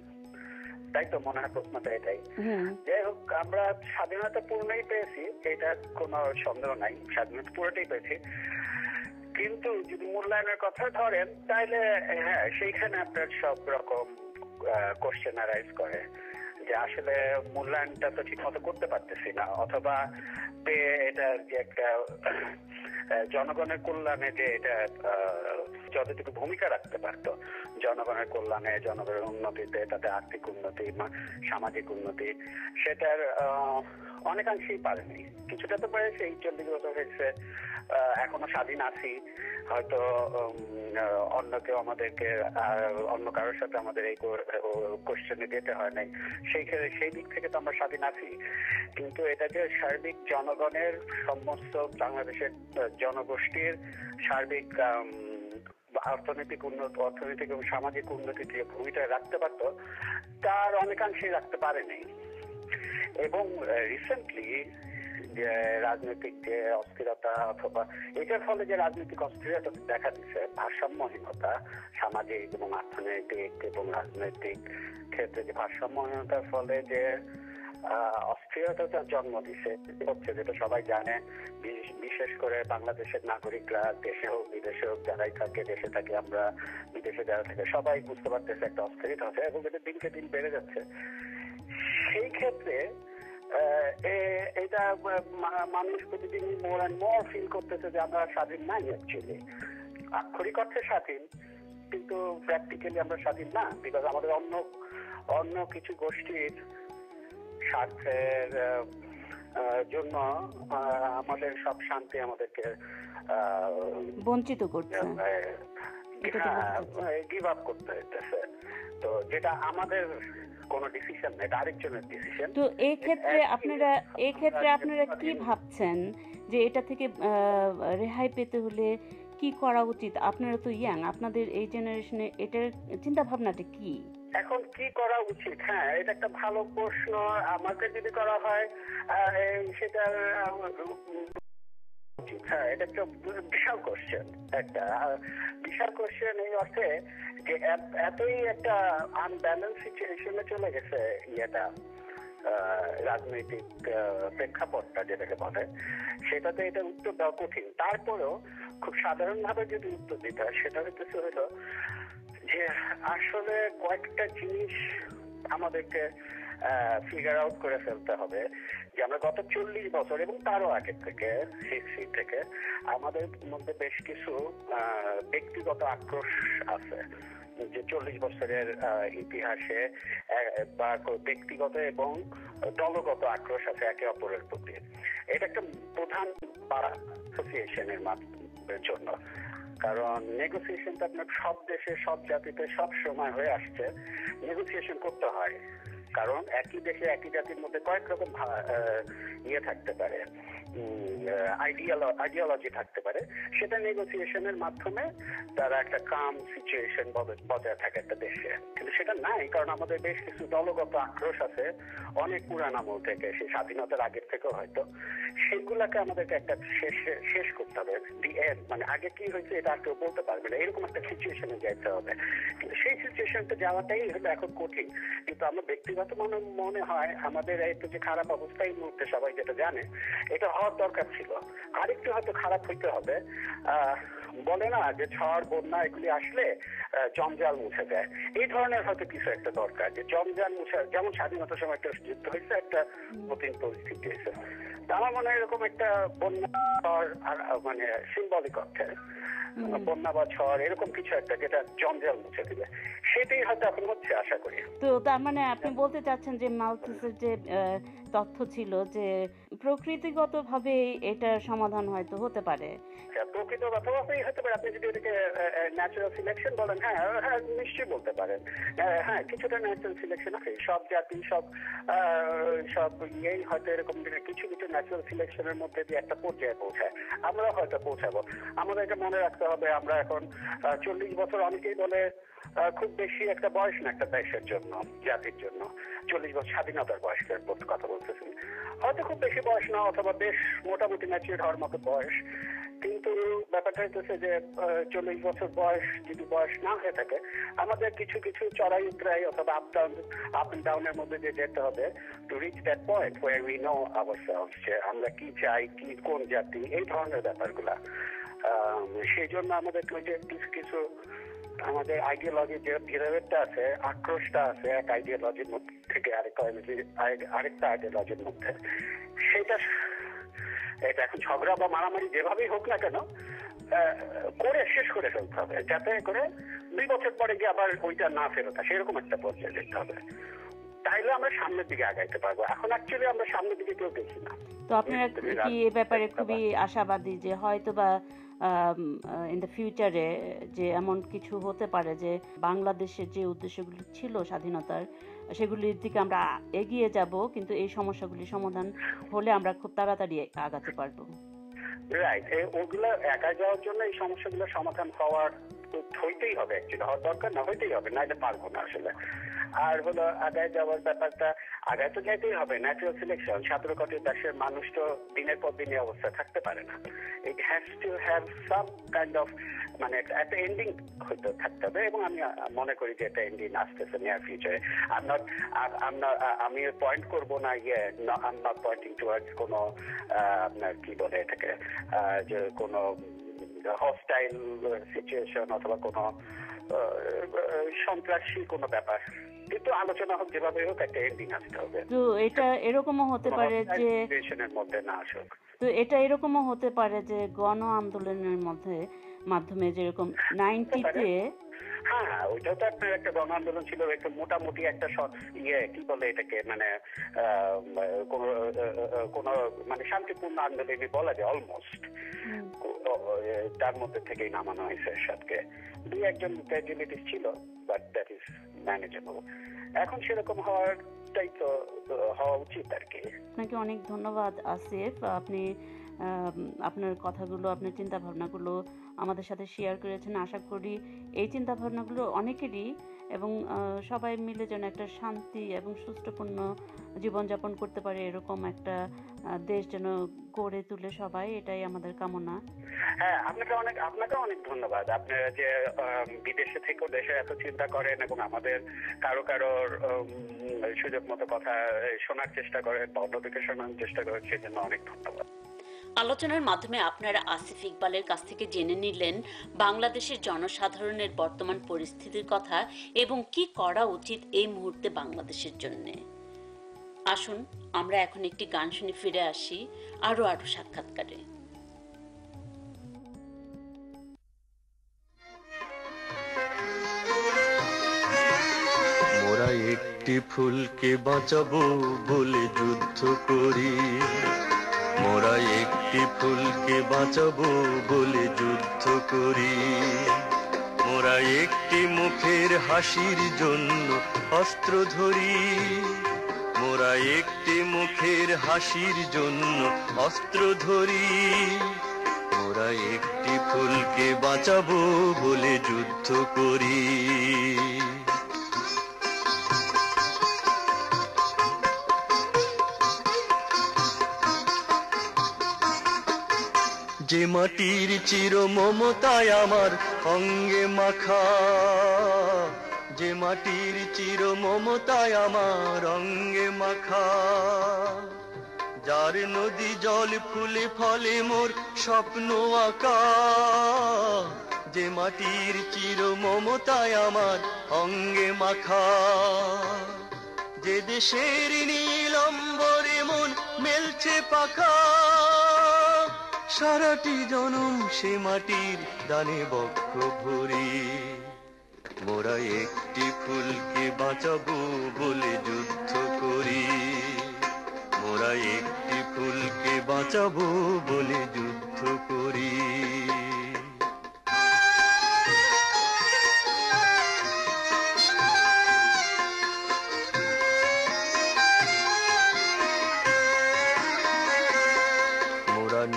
S9: তাই তো মনে হয় প্রশ্নটা এটাই। যাই হোক, আমরা স্বাধীনতা পূর্ণই পেয়েছি, এটা কোনো সন্দেহ নাই, স্বাধীনতা পুরোটাই পেয়েছি। কিন্তু যদি মূল্যায়নের কথা ধরেন, তাহলে হ্যাঁ, সেইখানে আপনার সব রকম কোশ্চেন অ্যারাইজ করে যে আসলে মূল্যায়নটা তো ঠিক মতো করতে পারতেছি না, অথবা এটা যে একটা জনগণের কল্যাণে যে এটা যতটুকু ভূমিকা রাখতে পারতো, জনগণের কল্যাণে, জনগণের উন্নতিতে, তাদের আর্থিক উন্নতি, সামাজিক উন্নতি, সেটার অনেকাংশেই পারেনি। কিছুটা তো পেরেছে, 40 বছর হয়েছে, এখনো স্বাধীন আছি। হয়তো অন্য কেউ আমাদেরকে, অন্য কারোর সাথে আমাদের এই কোশ্চেনে যেতে হয় নাই, সেই দিক থেকে তো আমরা স্বাধীন আছি। কিন্তু এটা যে সার্বিক জনগণের, সমস্ত বাংলাদেশের জনগোষ্ঠীর সার্বিক অর্থনৈতিক এবং সামাজিক উন্নতিতে যে ভূমিকা রাখতে পারতো, তার অনেকাংশেই রাখতে পারেনি। এবং রিসেন্টলি যে রাজনৈতিক যে অস্থিরতা অথবা এটার ফলে যে রাজনৈতিক অস্থিরতা দেখা দিচ্ছে, ভারসাম্যহীনতা সামাজিক এবং অর্থনৈতিক এবং রাজনৈতিক ক্ষেত্রে যে ভারসাম্যহীনতার ফলে যে অস্থিরতার জন্ম দিচ্ছে হচ্ছে, যেটা সবাই জানে, বিশেষ করে বাংলাদেশের নাগরিকরা দেশে হোক বিদেশে হোক যারাই থাকে, দেশে থাকি আমরা, বিদেশে যারা থাকে, সবাই বুঝতে পারতেছে একটা অস্থিরতা আছে এবং এটা দিনকে দিন বেড়ে যাচ্ছে। সেই ক্ষেত্রে এটা মানুষ প্রতিদিন মোর অ্যান্ড মোর ফিল করতেছে যে আমরা স্বাধীন নাই অ্যাকচুয়ালি। আক্ষরিক অর্থে স্বাধীন, কিন্তু প্র্যাকটিক্যালি আমরা স্বাধীন না, বিকজ আমাদের অন্য কিছু গোষ্ঠীর স্বার্থের জন্য আমাদের সব শান্তি আমাদেরকে
S4: বঞ্চিত করছে,
S9: গিভ আপ করতে হইতেছে। তো যেটা আমাদের কোন ডিসিশন না, এটা আরেকজনের ডিসিশন।
S4: তো এই ক্ষেত্রে আপনারা কি ভাবছেন যে এটা থেকে রেহাই পেতে হলে কি করা উচিত? আপনারা তো ইয়াং, আপনাদের এই জেনারেশনে এটার চিন্তা ভাবনাটা কি?
S9: এখন কি করা উচিত? হ্যাঁ, এটা একটা ভালো প্রশ্ন। আমাকে যদি করা হয় সেটা হ্যাঁ, এটা একটা বিশাল কোশ্চেন, একটা বিশাল কোশ্চেন এই অর্থে যে এতই একটা আনব্যালেন্স সিচুয়েশনে চলে গেছে ইয়েটা, রাজনৈতিক প্রেক্ষাপটটা যেটাকে বলে, সেটাতে এটা উত্তর দেওয়া কঠিন। তারপরেও খুব সাধারণভাবে যদি উত্তর দিতে হয় সেটা হচ্ছে হলো যে আসলে কয়েকটা জিনিস আমাদেরকে ফিগার আউট করে ফেলতে হবে যে আমরা গত 40 বছর এবং তারও আগে থেকে হিস্ট্রি থেকে আমাদের মধ্যে বেশ কিছু ব্যক্তিগত আক্রোশ আছে, যে 40 বছরের ইতিহাসে বা ব্যক্তিগত এবং দলগত আক্রোশ আছে একে অপরের প্রতি। এটা একটা প্রধান অ্যাসোসিয়েশনের জন্য, কারণ নেগোসিয়েশনটা আপনার সব দেশে সব জাতিতে সব সময় হয়ে আসছে। নেগোসিয়েশন করতে হয় কারণ একই দেশে একই জাতির মধ্যে কয়েক রকম ইয়ে থাকতে পারে, আইডিওলজি থাকতে পারে। সেটা নেগোসিয়েশনের মাধ্যমে তারা একটা কাম সিচুয়েশন বজায় থাকে একটা দেশে, কিন্তু সেটা নাই কারণ আমাদের বেশ কিছু দলগত আক্রোশ আছে অনেক পুরান আমল থেকে, সেই স্বাধীনতার আগের থেকেও হয়তো। সেগুলাকে আমাদেরকে একটা শেষ করতে হবে। মানে আগে কি হয়েছে এটা আর কেউ বলতে পারবে না, এরকম একটা সিচুয়েশনে যাইতে হবে। কিন্তু সেই সিচুয়েশনটা যাওয়াটাই হলো এখন কঠিন। কিন্তু আমার ব্যক্তিগত মনে হয় আমাদের এই তো যে খারাপ অবস্থা এই মুহূর্তে সবাই যেটা জানে, এটা হওয়ার দরকার ছিল। আরেকটু হয়তো খারাপ হইতে হবে। বলে না যে ঝড় বন্যা এগুলি আসলে জঞ্জাল মুছে যায়, এই ধরনের হয়তো কিছু একটা দরকার, যে জঞ্জাল মুছে, যেমন স্বাধীনতার সময় একটা যুদ্ধ হয়েছে, একটা নতুন পরিস্থিতি হয়েছে। আমার মনে হয় এরকম একটা বন্যা ঝড় মানে সিম্বলিক অর্থে বন্যা বা ঝড় এরকম কিছু একটা যেটা জঞ্জাল মুছে দিবে, সেটাই হয়তো এখন হচ্ছে আশা করি।
S4: তো তার মানে আপনি বলতে চাচ্ছেন যে মালথিসের যে তথ্য ছিল যে প্রকৃতিগতভাবে এটার সমাধান হয়তো হতে পারে।
S9: প্রকৃতগতভাবেই হতে পারে। আপনি যদি এটাকে ন্যাচারাল সিলেকশন বলেন, হ্যাঁ হ্যাঁ নিশ্চয়ই বলতে পারেন। হ্যাঁ, কিছুটা ন্যাচারাল সিলেকশন আছে, সব জাতি সব ইয়েই হয়তো এরকম কিছু কিছু ন্যাচারাল সিলেকশনের মধ্যে দিয়ে একটা পর্যায়ে পৌঁছায়। আমরা হয়তো পৌঁছাবো। আমাদের এটা মনে রাখতে হবে, আমরা এখন 40 বছর, অনেকেই বলে খুব বেশি একটা বয়স না একটা দেশের জন্য, জাতির জন্য। 40 বছর স্বাধীনতার বয়সের কথা বলতেছি, হয়তো খুব বেশি বয়স না, অথবা বেশ মোটামুটি ম্যাচিউর হওয়ার মতো বয়স। কিন্তু ব্যাপারটা হচ্ছে যে 40 বছর বয়স যদি বয়স না হয়ে থাকে, আমাদের কিছু কিছু চড়াই উতরাই অথবা আপ এন্ড ডাউনের মধ্যে দিয়ে যেতে হবে to reach that point where we know ourselves, যে আমরা কি চাই, কি কোন জাতি, এই ধরনের ব্যাপারগুলা। সেই জন্য আমাদেরকে ওই যে কিছু কিছু আমাদের আইডিওলজি যে বিরোধটা আছে, আক্রোশটা আছে এক আইডিওলজির মধ্যে থেকে আরেকটা আইডিওলজির মধ্যে, এটা এখন ঝগড়া বা মারামারি যেভাবেই হোক না কেন করে শেষ করে ফেলতে হবে, যাতে করে 2 বছর পরে গিয়ে আবার ওইটা না ফেরত আসে, এরকম একটা পর্যায়ে যেতে হবে। তাইলে আমরা সামনের দিকে আগাইতে পারবো। এখন অ্যাকচুয়ালি আমরা সামনের দিকে কেউ দেখি না।
S4: তো আপনারা কি এ ব্যাপারে খুবই আশাবাদী যে হয়তো বা ইন দ্য ফিউচারে যে এমন কিছু হতে পারে যে বাংলাদেশের যে উদ্দেশ্যগুলি ছিল স্বাধীনতার, সেগুলির দিকে আমরা এগিয়ে যাব, কিন্তু এই সমস্যাগুলির সমাধান হলে আমরা খুব তাড়াতাড়ি আগাতে পারবো?
S9: রাইট, ওগুলো একা যাওয়ার জন্য এই সমস্যাগুলো সমাধান হওয়ার হইতেই হবে, অ্যাকচুয়ালি হওয়ার দরকার না, হইতেই হবে, নাইলে পারবো না আসলে। আর হলো আগায় যাওয়ার ব্যাপারটা, আগায় তো যাইতেই হবে, ন্যাচারাল সিলেকশন। 17 কোটি দেশের মানুষ তো দিনের পর দিন এই অবস্থায় থাকতে পারে না। It has to have some kind of, মানে একটা এন্ডিং হয়তো থাকতে হবে, এবং আমি মনে করি যে একটা এন্ডিং আসতেছে নিয়ার ফিউচারে। আমি পয়েন্ট করবো না, I am not pointing towards কোনো আপনার কি বলে এটাকে, যে কোনো হস্টাইল সিচুয়েশন অথবা কোনো সন্ত্রাসী কোনো ব্যাপার, কিন্তু আলোচনা হোক, যেভাবে হোক একটা এন্ডিং আসতে হবে।
S4: তো এটা এরকমও হতে পারে যে
S9: মধ্যে না আসুক।
S4: তো এটা এরকমও হতে পারে যে গণ আন্দোলনের মাধ্যমে যেরকম 90-তে,
S9: হ্যাঁ ওইটাও তো আপনার একটা গণ আন্দোলন ছিল, একটা মোটামুটি একটা কি বলে এটাকে, মানে কোন মানে শান্তিপূর্ণ আন্দোলনই বলা যায় অলমোস্ট। তার মধ্যে থেকেই নামানো হয়েছে এরশাদকে। 2-1 ক্যাজুয়ালিটিস ছিল, বাট দ্যাট ইজ ম্যানেজেবল। এখন সেরকম হওয়াটাই তো হওয়া উচিত আর কি।
S4: আপনাকে অনেক ধন্যবাদ আসিফ, আপনি আপনার কথাগুলো, আপনার চিন্তা ভাবনাগুলো আমাদের সাথে শেয়ার করেছেন। আশা করি এই চিন্তা ভাবনাগুলো অনেকেরই, এবং সবাই মিলে যেন একটা শান্তি এবং সুষ্ঠুপূর্ণ জীবনযাপন করতে পারে, এরকম একটা দেশ যেন গড়ে তুলে সবাই, এটাই আমাদের কামনা।
S9: হ্যাঁ, আপনাকে অনেক ধন্যবাদ। আপনারা যে বিদেশে থেকেও দেশে এত চিন্তা করেন এবং আমাদের কারোর সুযোগ মতো কথা শোনার চেষ্টা করেন বা অন্যদিকে শোনার চেষ্টা করেন, সেজন্য অনেক ধন্যবাদ।
S1: আলোচনার মাধ্যমে আপনারা আসিফ ইকবালের কাছ থেকে জেনে নিলেন বাংলাদেশের জনসাধারণের বর্তমান পরিস্থিতির কথা এবং কি করা উচিত এই মুহূর্তে বাংলাদেশের জন্য। আসুন আমরা এখন একটি গান শুনে ফিরে আসি আরো সাক্ষাৎকারে।
S2: মোরা একটি ফুলকে বাঁচাবো বলে যুদ্ধ করি, মোরা একটি ফুলকে বাঁচাবো বলে যুদ্ধ করি, মোরা একটি মুখের হাসির জন্য অস্ত্র ধরি, মোরা একটি মুখের হাসির জন্য অস্ত্র ধরি, মোরা একটি ফুলকে বাঁচাবো বলে যুদ্ধ করি। যে মাটির চির মমতায় আমার অঙ্গে মাখা, যে মাটির চির মমতায় আমার অঙ্গে মাখা, যার নদী জল ফুলে ফলে মোর স্বপ্ন আঁকা, যে মাটির চির মমতায় আমার অঙ্গে মাখা, যে দেশের নীল অম্বরে মন মেলছে পাখা, সারাটি জনম সে মাটির দানে বক্ষ ভরি, মোরা একটি ফুলকে বাঁচাবো বলে যুদ্ধ করি, মোরা একটি ফুলকে বাঁচাবো বলে যুদ্ধ করি।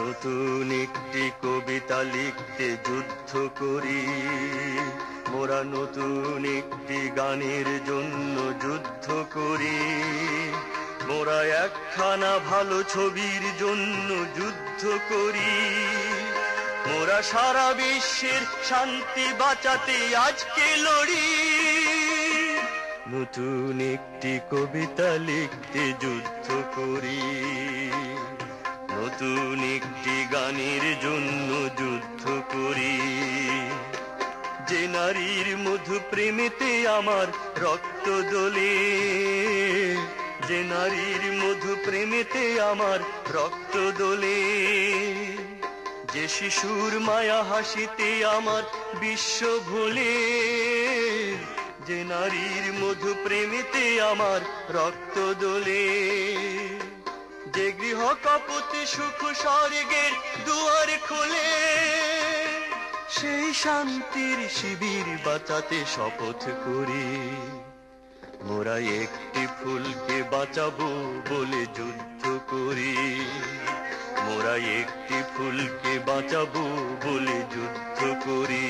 S2: নতুন একটি কবিতা লিখতে যুদ্ধ করি, মোরা নতুন একটি গানের জন্য যুদ্ধ করি, মোরা একখানা ভালো ছবির জন্য যুদ্ধ করি, মোরা সারা বিশ্বের শান্তি বাঁচাতে আজকে লড়ি, নতুন একটি কবিতা লিখতে যুদ্ধ করি, নতুন একটি গানের জন্য যুদ্ধ করি, যে নারীর মধু প্রেমেতে আমার রক্ত দোলে, যে নারীর মধু প্রেমেতে আমার রক্ত দোলে, যে শিশুর মায়া হাসিতে আমার বিশ্ব ভোলে, যে নারীর মধু প্রেমেতে আমার রক্ত দোলে, যে গৃহ কপতি সুখ স্বর্গের দুয়ার খোলে, সেই শান্তির শিবির বাঁচাতে শপথ করি, মোরা একটি ফুলকে বাঁচাবো বলে যুদ্ধ করি, মোরা একটি ফুলকে বাঁচাবো বলে যুদ্ধ করি।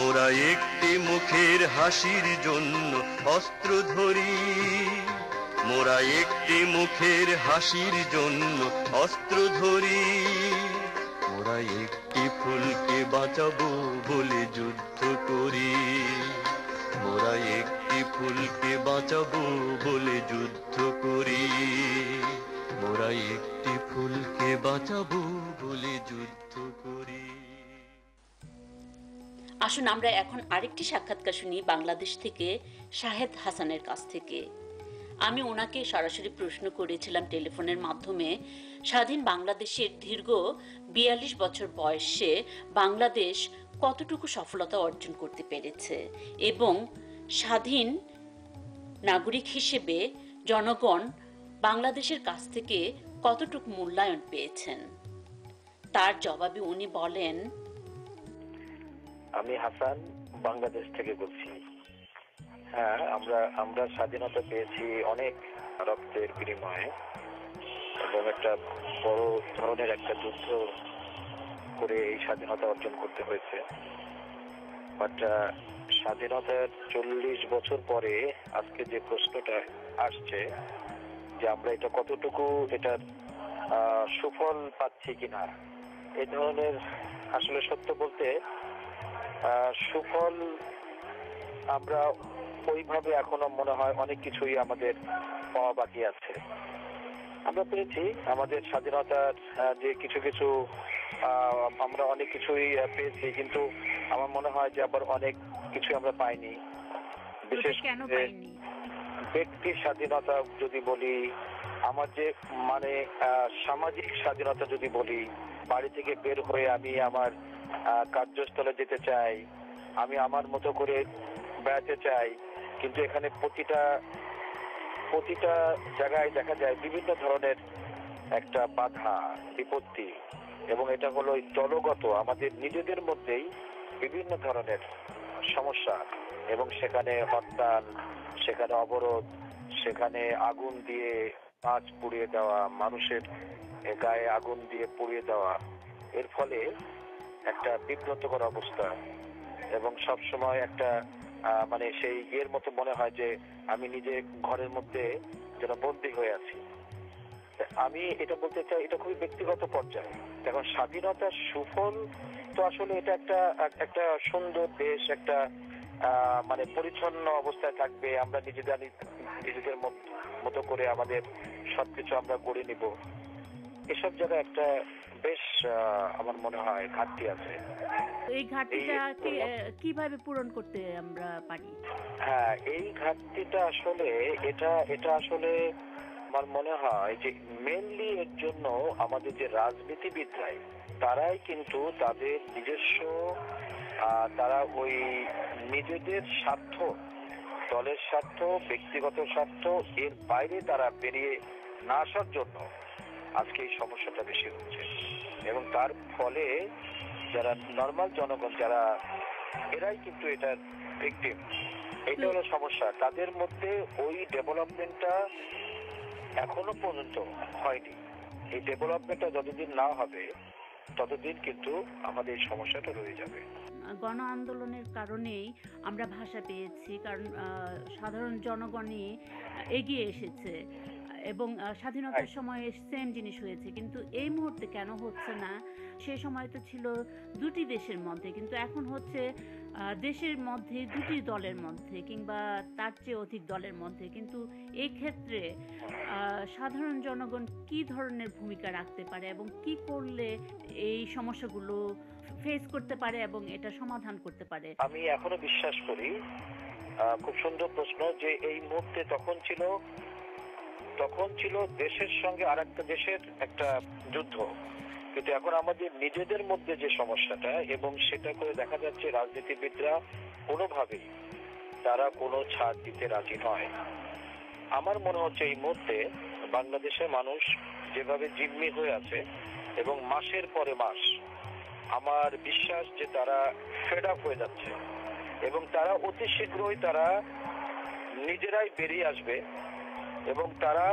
S2: মোরা একটি মুখের হাসির জন্য অস্ত্র ধরি, মোরা একটি মুখের হাসির জন্য অস্ত্র ধরি, মোরা একটি ফুলকে বাঁচাবো বলে যুদ্ধ করি, মোরা একটি ফুলকে বাঁচাবো বলে যুদ্ধ করি, মোরা একটি ফুলকে বাঁচাবো বলে যুদ্ধ করি।
S1: আসুন আমরা এখন আরেকটি সাক্ষাৎকার শুনি বাংলাদেশ থেকে শাহেদ হাসানের কাছ থেকে। আমি ওনাকে সরাসরি প্রশ্ন করেছিলাম টেলিফোনের মাধ্যমে, স্বাধীন বাংলাদেশের দীর্ঘ ৪২ বছর বয়সে বাংলাদেশ কতটুকু সফলতা অর্জন করতে পেরেছে এবং স্বাধীন নাগরিক হিসেবে জনগণ বাংলাদেশের কাছ থেকে কতটুকু মূল্যায়ন পেয়েছেন। তার জবাবে উনি বলেন,
S10: আমি হাসান বাংলাদেশ থেকে বলছি। হ্যাঁ, আমরা স্বাধীনতা পেয়েছি অনেক রক্তের বিনিময়ে এবং একটা বড় ধরনের একটা যুদ্ধ করে এই স্বাধীনতা অর্জন করতে হয়েছে। বাট স্বাধীনতার ৪০ বছর পরে আজকে যে প্রশ্নটা আসছে যে আমরা এটা কতটুকু এটার সুফল পাচ্ছি কিনা, এই ধরনের আসলে সত্য বলতে সুফল আমরা ওইভাবে এখনো মনে হয় অনেক কিছুই আমাদের পাওয়া বাকি আছে। আমরা পেয়েছি আমাদের স্বাধীনতার যে কিছু কিছু আমরা অনেক কিছুই পেয়েছি, কিন্তু আমার মনে হয় যে আবার অনেক কিছু আমরা পাইনি। বিশেষ করে ব্যক্তির স্বাধীনতা যদি বলি, আমার যে মানে সামাজিক স্বাধীনতা যদি বলি, বাড়ি থেকে বের হয়ে আমি আমার কার্যস্থলে যেতে চাই, আমি আমার মতো করে বেড়াতে চাই, কিন্তু এখানে প্রতিটা জায়গায় দেখা যায় বিভিন্ন ধরনের একটা বাধা বিপত্তি, এবং এটা হলো দলগত আমাদের নিজেদের মধ্যেই বিভিন্ন ধরনের সমস্যা, এবং সেখানে হরতাল, সেখানে অবরোধ, সেখানে আগুন দিয়ে মাছ পুড়িয়ে দেওয়া, মানুষের গায়ে আগুন দিয়ে পুড়িয়ে দেওয়া, এর ফলে একটা বিব্রতকর অবস্থা এবং সবসময় একটা মানে সেই এর মতো মনে হয় যে আমি নিজে ঘরের মধ্যে যেন বন্দী হয়ে আছি। আমি এটা বলতে চাই, এটা খুবই ব্যক্তিগত পর্যায়ে। এখন স্বাধীনতার সুফল তো আসলে এটা একটা সুন্দর দেশ, একটা মানে পরিচ্ছন্ন অবস্থায় থাকবে, আমরা নিজেদের মতো করে আমাদের সবকিছু আমরা গড়ে নিব, এসব জায়গায় একটা বেশ আমার মনে হয় ঘাটতি আছে।
S4: এই ঘাটতিটা কিভাবে পূরণ করতে আমরা পারি?
S10: হ্যাঁ, এই ঘাটতিটা আসলে এটা আসলে আমার মনে হয় যে মেনলি এর জন্য আমাদের যে রাজনীতিবিদরাই, তারাই কিন্তু তাদের নিজস্ব তারা ওই নিজেদের স্বার্থ, দলের স্বার্থ, ব্যক্তিগত স্বার্থ, এর বাইরে তারা বেরিয়ে না আসার জন্য আজকে এই সমস্যাটা বেশি হচ্ছে। এবং তার ফলে যারা নর্মাল জনগণ, যারা এরাই কিন্তু এটার ভিকটিম, এটা হলো সমস্যা। তাদের মধ্যে ওই ডেভেলপমেন্টটা এখনো পর্যন্ত হয়নি। এই ডেভেলপমেন্টটা যতদিন না হবে ততদিন কিন্তু আমাদের এই সমস্যাটা রয়ে যাবে।
S4: গণ আন্দোলনের কারণেই আমরা ভাষা পেয়েছি, কারণ সাধারণ জনগণই এগিয়ে এসেছে এবং স্বাধীনতার সময় সেম জিনিস হয়েছে, কিন্তু এই মুহূর্তে কেন হচ্ছে না? সে সময় তো ছিল দুটি দেশের মধ্যে, কিন্তু এখন হচ্ছে দেশের মধ্যে দুটি দলের মধ্যে কিংবা তার চেয়ে অধিক দলের মধ্যে। কিন্তু এই ক্ষেত্রে সাধারণ জনগণ কি ধরনের ভূমিকা রাখতে পারে এবং কি করলে এই সমস্যাগুলো ফেস করতে পারে এবং এটা সমাধান করতে পারে?
S10: আমি এখনো বিশ্বাস করি, খুব সুন্দর প্রশ্ন, যে এই মুহূর্তে তখন ছিল দেশের সঙ্গে আর একটা দেশের একটা যুদ্ধ, কিন্তু এখন আমাদের নিজেদের মধ্যে যে সমস্যাটা, এবং সেটা করে দেখা যাচ্ছে রাজনীতিবিদরা কোনোভাবেই তারা কোনো ছাড় দিতে রাজি নয়। আমার মনে হচ্ছে এই মুহূর্তে বাংলাদেশের মানুষ যেভাবে জিম্মি হয়ে আছে এবং মাসের পরে মাস, আমার বিশ্বাস যে তারা ফেড আপ হয়ে যাচ্ছে এবং তারা অতি শীঘ্রই তারা নিজেরাই বেরিয়ে আসবে এবং তারা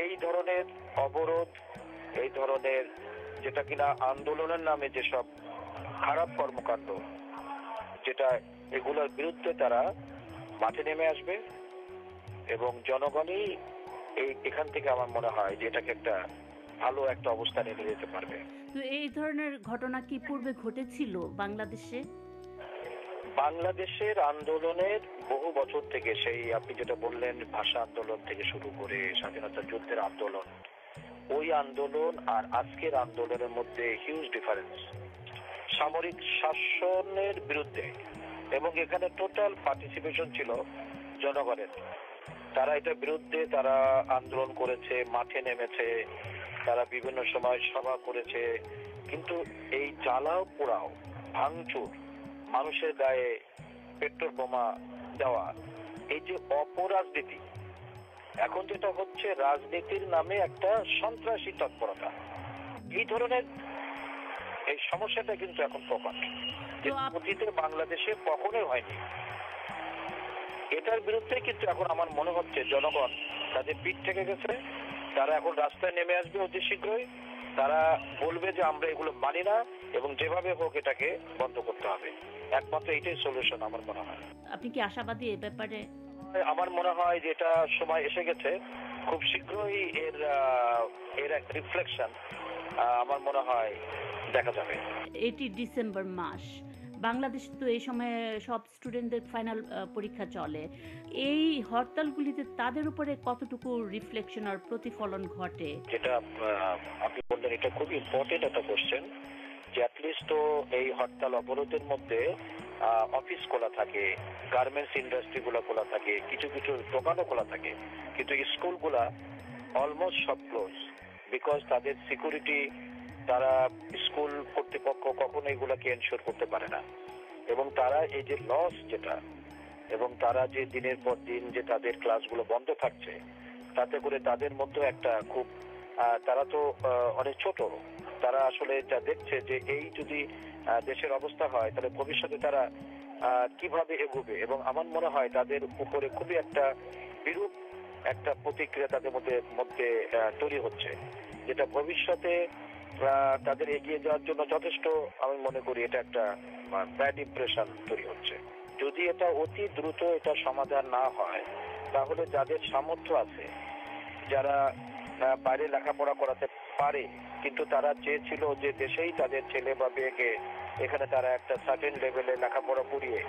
S10: এই ধরনের অবরোধ, এই ধরনের যেটা কিনা আন্দোলনের নামে যেসব খারাপ কর্মকাণ্ড, যেটা এগুলোর বিরুদ্ধে তারা মাঠে নেমে আসবে এবং জনগণই এখান থেকে আমার মনে হয় যে এটাকে একটা ভালো একটা অবস্থানে নিয়ে যেতে পারবে।
S4: তো এই ধরনের ঘটনা কি পূর্বে ঘটেছিল বাংলাদেশে?
S10: বাংলাদেশের আন্দোলনের বহু বছর থেকে, সেই আপনি যেটা বললেন ভাষা আন্দোলন থেকে শুরু করে স্বাধীনতা যুদ্ধের আন্দোলন, ওই আন্দোলন আর আজকের আন্দোলনের মধ্যে হিউজ ডিফারেন্স। সামরিক শাসনের বিরুদ্ধে, এবং এখানে টোটাল পার্টিসিপেশন ছিল জনগণের। তারা এটার বিরুদ্ধে তারা আন্দোলন করেছে, মাঠে নেমেছে, তারা বিভিন্ন সময় সভা করেছে, কিন্তু এই জ্বালাও পোড়াও, ভাঙচুর, মানুষের গায়ে পেট্রোল বোমা দেওয়া, এই যে অপরাজনীতি, এখন যেটা হচ্ছে রাজনীতির নামে একটা সন্ত্রাসী তৎপরতা, এই ধরনের এই সমস্যাটা কিন্তু এখন প্রকট, অতীতে বাংলাদেশে কখনোই হয়নি। এটার বিরুদ্ধে কিন্তু এখন আমার মনে হচ্ছে জনগণ তাদের পিঠ থেকে গেছে, তারা এখন রাস্তায় নেমে আসবে অতি শীঘ্রই। তারা বলবে যে আমরা এগুলো মানি না এবং যেভাবে হোক এটাকে বন্ধ করতে হবে। একমাত্র এটাই সলিউশন আমার মনে হয়।
S4: আপনি কি আশাবাদী এ ব্যাপারে?
S10: আমার মনে হয় যে এটা সময় এসে গেছে, খুব শীঘ্রই এর একটা রিফ্লেকশন আমার মনে হয় দেখা যাবে।
S4: এটি ডিসেম্বর মাস, বাংলাদেশ তো এই সময় সব স্টুডেন্টদের ফাইনাল পরীক্ষা চলে। এই হরতালগুলিতে তাদের উপরে কতটুকু রিফ্লেকশন আর প্রতিফলন ঘটে?
S10: যেটা আপনি বললেন এটা খুব ইম্পর্টেন্ট একটা কোশ্চেন, যে অ্যাটলিস্ট তো এই হরতাল অবরোধের মধ্যে অফিস খোলা থাকে, গার্মেন্টস ইন্ডাস্ট্রি গুলা খোলা থাকে, কিছু কিছু দোকানও খোলা থাকে, কিন্তু স্কুলগুলা অলমোস্ট সব ক্লোজ, বিকজ তাদের সিকিউরিটি, তারা স্কুল কর্তৃপক্ষ কখনো এগুলাকে এনশিওর করতে পারে না। এবং তারা এই যে লস যেটা, এবং তারা যে দিনের পর দিন যে তাদের ক্লাসগুলো বন্ধ থাকছে, তাতে করে তাদের মধ্যে একটা খুব, তারা তো অনেক ছোট, তারা আসলে যা দেখছে যে এই যদি দেশের অবস্থা হয় তাহলে ভবিষ্যতে তারা কিভাবে এগোবে, এবং আমার মনে হয় তাদের উপরে খুবই একটা বিরূপ একটা প্রতিক্রিয়া তাদের মধ্যে তৈরি হচ্ছে, যেটা ভবিষ্যতে তাদের এগিয়ে যাওয়ার জন্য যথেষ্ট, আমি মনে করি এটা একটা ব্যাড ইমপ্রেশন তৈরি হচ্ছে। যদি এটা অতি দ্রুত এটা সমাধান না হয়, তাহলে যাদের সামর্থ্য আছে, যারা বাইরে লেখাপড়া করাতে পারে, কিন্তু তারা চেয়েছিল যে দেশেই তাদের ছেলে বা মেয়েকে এখানে তারা একটা সার্টেন লেভেলে লেখাপড়া করিয়ে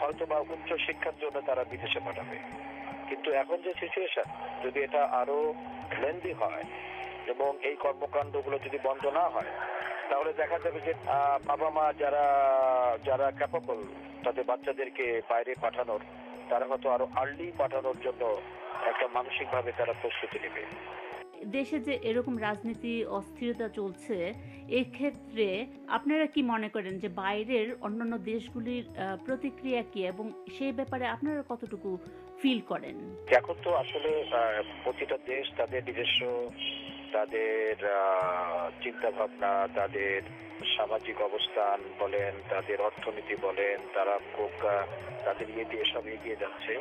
S10: হয়তো বা উচ্চ শিক্ষার জন্য তারা বিদেশে পাঠাবে, কিন্তু এখন যে সিচুয়েশন, যদি এটা আরো লেন্দি হয় এবং এই কর্মকাণ্ডগুলো যদি বন্ধ না হয়, তাহলে দেখা যাবে যে বাবা মা যারা ক্যাপাবল তাদের বাচ্চাদেরকে বাইরে পাঠানোর, তারা হয়তো আরো আর্লি পাঠানোর জন্য একটা মানসিকভাবে তারা প্রস্তুতি নেবে।
S4: দেশে যে এরকম রাজনীতি অস্থিরতা চলছে, এক্ষেত্রে আপনারা কি মনে করেন যে বাইরের অন্যান্য দেশগুলির প্রতিক্রিয়া কি, এবং সেই ব্যাপারে আপনারা কতটুকু ফিল করেন?
S10: এখন তো আসলে প্রতিটা দেশ তাদের নিজস্ব, তাদের চিন্তা ভাবনা, তাদের সামাজিক অবস্থান বলেন, তাদের অর্থনীতি বলেন, তারা খুব তাদের ইয়ে দিয়ে সব এগিয়ে যাচ্ছে।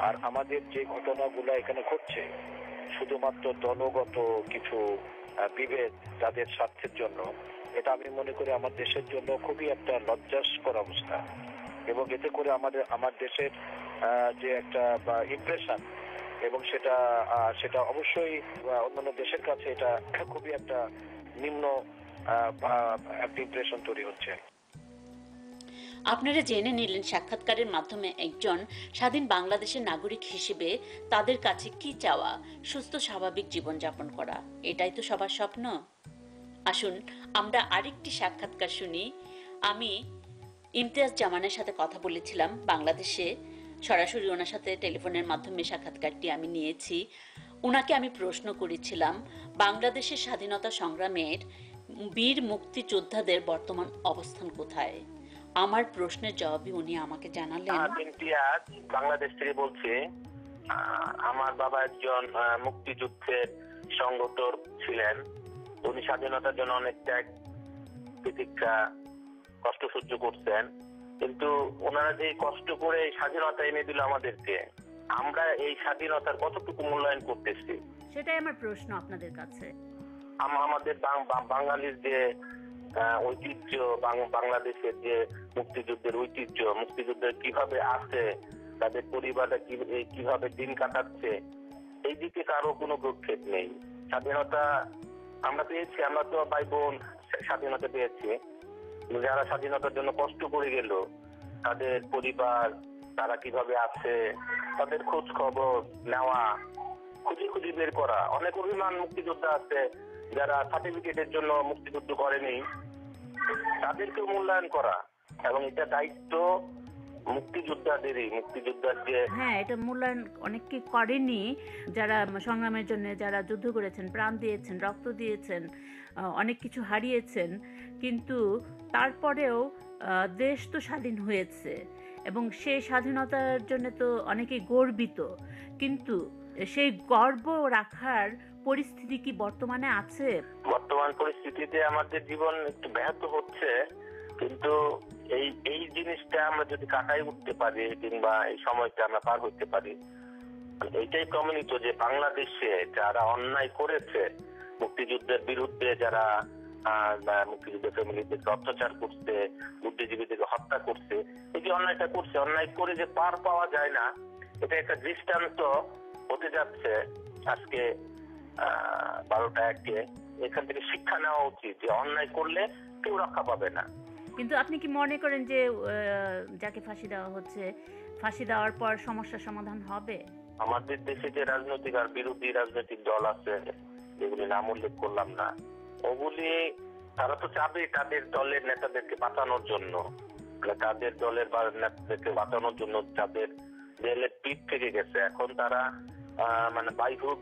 S10: আর আমাদের যে ঘটনাগুলো এখানে ঘটছে শুধুমাত্র দলগত কিছু বিভেদ তাদের স্বার্থের জন্য, এটা আমি মনে করি আমার দেশের জন্য খুবই একটা লজ্জাস্কর অবস্থা, এবং এতে করে আমার দেশের যে একটা ইমপ্রেশন, এবং সেটা অবশ্যই অন্যান্য দেশের কাছে এটা খুবই একটা নিম্ন একটা ইমপ্রেশন তৈরি হচ্ছে।
S1: আপনারা জেনে নিলেন সাক্ষাৎকারের মাধ্যমে একজন স্বাধীন বাংলাদেশের নাগরিক হিসেবে তাদের কাছে কি চাওয়া, সুস্থ স্বাভাবিক জীবনযাপন করা, এটাই তো সবার স্বপ্ন। আসুন আমরা আরেকটি সাক্ষাৎকার শুনি। আমি ইমতিয়াজ জামানের সাথে কথা বলেছিলাম বাংলাদেশে, সরাসরি ওনার সাথে টেলিফোনের মাধ্যমে সাক্ষাৎকারটি আমি নিয়েছি। ওনাকে আমি প্রশ্ন করেছিলাম বাংলাদেশের স্বাধীনতা সংগ্রামের বীর মুক্তিযোদ্ধাদের বর্তমান অবস্থান কোথায়। আমার প্রশ্নের জবাবে উনি আমাকে জানালেন,
S11: ইমতিয়াজ বাংলাদেশ থেকে বলছি। আমার বাবা একজন মুক্তিযুদ্ধের সংগঠক ছিলেন। উনি স্বাধীনতার জন্য অনেক ত্যাগ প্রতীক্ষা কষ্ট সহ্য করতেন, কিন্তু ওনারা যে কষ্ট করে স্বাধীনতা এনে দিল আমাদেরকে, আমরা এই স্বাধীনতার কতটুকু মূল্যায়ন করতেছি,
S4: সেটাই আমার প্রশ্ন আপনাদের কাছে।
S11: আমাদের বাঙালির যে ঐতিহ্য, বাংলাদেশের যে মুক্তিযুদ্ধের ঐতিহ্য, মুক্তিযুদ্ধের কিভাবে আছে, তাদের পরিবারটা কিভাবে দিন কাটাচ্ছে, এই দিকে কারো কোনো ভ্রুক্ষেপ নেই। স্বাধীনতা আমরা পেয়েছি, আমরা তো ভাই বোন স্বাধীনতা পেয়েছি। যারা স্বাধীনতার জন্য কষ্ট করে গেল, তাদের পরিবার তারা কিভাবে আছে, তাদের খোঁজ খবর নেওয়া, খুঁজি বের করা। অনেক অভিমান মুক্তিযোদ্ধা আছে যারা সার্টিফিকেটের জন্য মুক্তিযুদ্ধ করেনি, তাদেরকেও মূল্যায়ন করা, এবং এটা দায়িত্ব মুক্তিযোদ্ধাদেরই। মুক্তিযোদ্ধার যে
S4: এটা মূল্যায়ন অনেকে করেনি, যারা সংগ্রামের জন্য, যারা যুদ্ধ করেছেন, প্রাণ দিয়েছেন, রক্ত দিয়েছেন, অনেক কিছু হারিয়েছেন, কিন্তু তারপরেও দেশ তো স্বাধীন হয়েছে এবং সেই স্বাধীনতার জন্য তো অনেকেই গর্বিত, কিন্তু সেই গর্ব রাখার পরিস্থিতি কি বর্তমানে আছে?
S11: বর্তমান পরিস্থিতিতে আমাদের জীবন একটু ব্যাহত হচ্ছে, কিন্তু এই জিনিসটা আমরা যদি কাটাই উঠতে পারি, কিংবা এই সময়টা আমরা পার হইতে পারি, এইটাই প্রমাণিত যে বাংলাদেশে যারা অন্যায় করেছে, মুক্তিযুদ্ধের বিরুদ্ধে যারা মুক্তিযুদ্ধের ফ্যামিলিদেরকে অত্যাচার করছে, বুদ্ধিজীবীদেরকে হত্যা করছে, এই যে অন্যায়টা করছে, অন্যায় করে যে পার পাওয়া যায় না, এটা একটা দৃষ্টান্ত হতে যাচ্ছে আজকে 12টা একে। এখান থেকে শিক্ষা নেওয়া উচিত যে অন্যায় করলে কেউ রক্ষা পাবে না।
S4: কিন্তু আপনি কি মনে করেন যে যাকে ফাঁসি দেওয়া হচ্ছে, ফাঁসি দেওয়ার পর সমস্যার সমাধান হবে?
S11: আমাদের দেশে যে রাজনৈতিক আর বিরোধী রাজনৈতিক দল আছে, যেগুলি নাম উল্লেখ করলাম না, ওগুলি তারা তো চাবে তাদের দলের নেতাদেরকে বাঁচানোর জন্য, তাদের দলের বা নেতাদেরকে বাঁচানোর জন্য তাদের জেলের পিঠ থেকে গেছে। এখন তারা মানে বাইহুক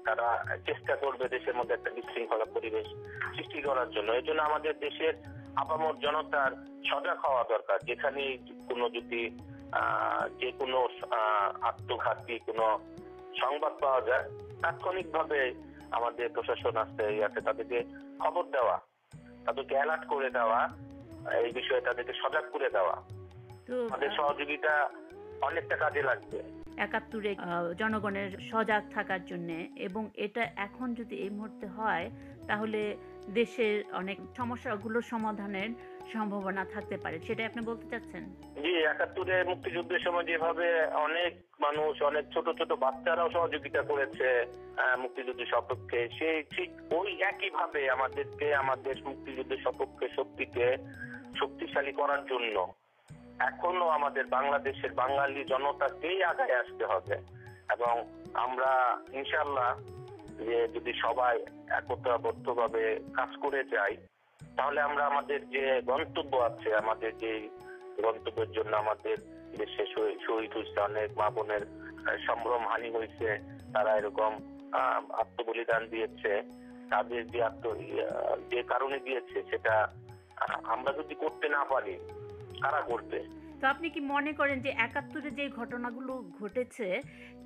S11: তারা চেষ্টা করবে দেশের মধ্যে একটা বিশৃঙ্খলা পরিবেশ সৃষ্টি করার জন্য। এই জন্য আমাদের দেশের আপামর জনতার সজাগ হওয়া দরকার। যেখানে কোনো যদি যে কোনো আত্মঘাতী কোনো সংবাদ পাওয়া যায়, তাৎক্ষণিক ভাবে আমাদের প্রশাসন আছে তাদেরকে খবর দেওয়া, তাদেরকে অ্যালার্ট করে দেওয়া, এই বিষয়ে তাদেরকে সজাগ করে দেওয়া। তাদের সহযোগিতা অনেকটা কাজে লাগবে
S4: ৭১-এ জনগণের সজাগ থাকার জন্য। এবং এটা এখন যদি এই মুহূর্তে হয়, তাহলে দেশের অনেক সমস্যাগুলোর সমাধানের সম্ভাবনা থাকতে পারে, সেটা আপনি বলতে চাচ্ছেন?
S11: জি, ৭১-এ মুক্তিযুদ্ধের সময় যেভাবে অনেক মানুষ, অনেক ছোট ছোট বাচ্চারাও সহযোগিতা করেছে মুক্তিযুদ্ধের সপক্ষে, সেই ঠিক ওই একই ভাবে আমাদেরকে আমাদের মুক্তিযুদ্ধের সপক্ষে শক্তিকে শক্তিশালী করার জন্য এখনো আমাদের বাংলাদেশের বাঙালি জনতাকেই আগায় আসতে হবে। এবং আমরা ইনশাআল্লাহ যে যদি সবাই একতাবদ্ধভাবে কাজ করে যাই, তাহলে আমরা আমাদের যে গন্তব্য আছে, আমাদের যে গন্তব্যের জন্য আমাদের দেশে শহীদ হয়েছে, অনেক মা বোনের সম্ভ্রম হানি হয়েছে, তারা এরকম আত্মবলিদান দিয়েছে, তাদের যে কারণে দিয়েছে, সেটা আমরা যদি করতে না পারি, কারা করবে?
S4: তো আপনি কি মনে করেন যে ৭১-এ যে ঘটনাগুলো ঘটেছে,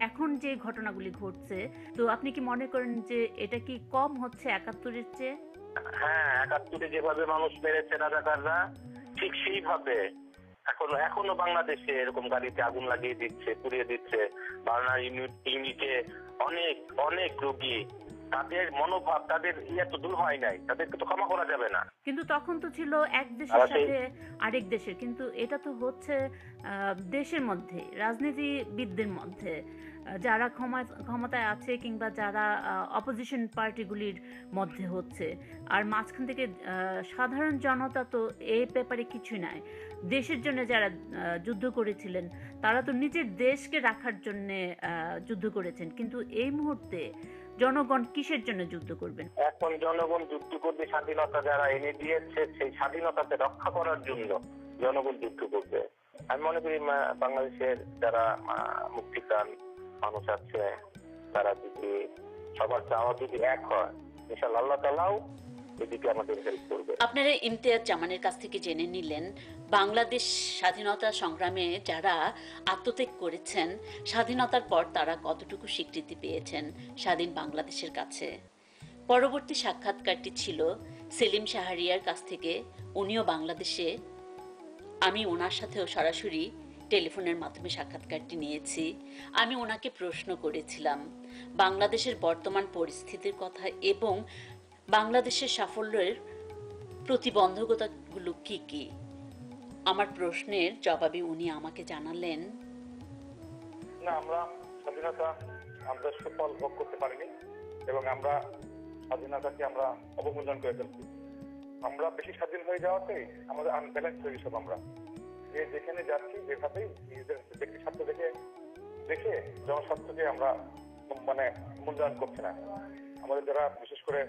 S4: এখন যে ঘটনাগুলি ঘটছে, তো আপনি কি মনে করেন যে এটা কি কম হচ্ছে ৭১-এর চেয়ে?
S11: হ্যাঁ, ৭১-এ যেভাবে মানুষ মেরেছে রাজাকাররা, ঠিক সেইভাবে এখনো বাংলাদেশে এরকম গাড়িতে আগুন লাগিয়ে দিচ্ছে, পুড়িয়ে দিচ্ছে। বার্নার ইউনিটে অনেক অনেক রোগী, তাদের মনোভাব, তাদের তো দূর হয় নাই, তাদেরকে তো ক্ষমা করা যাবে না।
S4: কিন্তু তখন তো ছিল এক দেশের সাথে আরেক দেশের, কিন্তু এটা তো হচ্ছে দেশের মধ্যে, রাজনীতিবিদদের মধ্যে, যারা ক্ষমতায় আছে কিংবা যারা অপোজিশন পার্টিগুলির মধ্যে হচ্ছে। আর মাঝখান থেকে সাধারণ জনতা তো এই ব্যাপারে কিছু নাই। দেশের জন্য যারা যুদ্ধ করেছিলেন, তারা তো নিজের দেশকে রাখার জন্যে যুদ্ধ করেছেন, কিন্তু এই মুহূর্তে জনগণ কিসের জন্য যুদ্ধ করবেন?
S11: এখন জনগণ যুদ্ধ করবে স্বাধীনতা যারা এনে দিয়েছে, সেই স্বাধীনতাকে রক্ষা করার জন্য জনগণ যুদ্ধ করবে। আমি মনে করি বাংলাদেশের যারা মুক্তিপ্রাণ মানুষ আছে, তারা যদি সবার চাওয়া যদি এক হয়, ইনশাআল্লাহ আল্লাহ তাআলাও এদিকে আমাদের হেল্প করবে।
S1: আপনারা ইমতিয়াজ জামানের কাছ থেকে জেনে নিলেন বাংলাদেশ স্বাধীনতা সংগ্রামে যারা আত্মত্যাগ করেছেন, স্বাধীনতার পর তারা কতটুকু স্বীকৃতি পেয়েছেন স্বাধীন বাংলাদেশের কাছে। পরবর্তী সাক্ষাৎকারটি ছিল সেলিম শাহরিয়ার কাছ থেকে। উনিও বাংলাদেশে, আমি ওনার সাথেও সরাসরি টেলিফোনের মাধ্যমে সাক্ষাৎকারটি নিয়েছি। আমি ওনাকে প্রশ্ন করেছিলাম বাংলাদেশের বর্তমান পরিস্থিতির কথা এবং বাংলাদেশের সাফল্যের প্রতিবন্ধকতাগুলো কি কি? আমার প্রশ্নের জবাবে উনি আমাকে জানালেন,
S12: না, আমরা স্বাধীনতা আমরা সুফল ভোগ করতে পারিনি এবং আমরা স্বাধীনতাকে আমরা অবমূল্যায়ন করে ফেলছি। আমরা বেশি স্বাধীন হয়ে যাওয়াতে আমাদের আনব্যালেন্স হয়ে গেছে। আমরা যে যেখানে যাচ্ছি যেভাবেই নিজেদের ব্যক্তি স্বার্থ দেখে জনস্বার্থকে আমরা মানে মূল্যায়ন করছি না। আমাদের যারা বিশেষ করে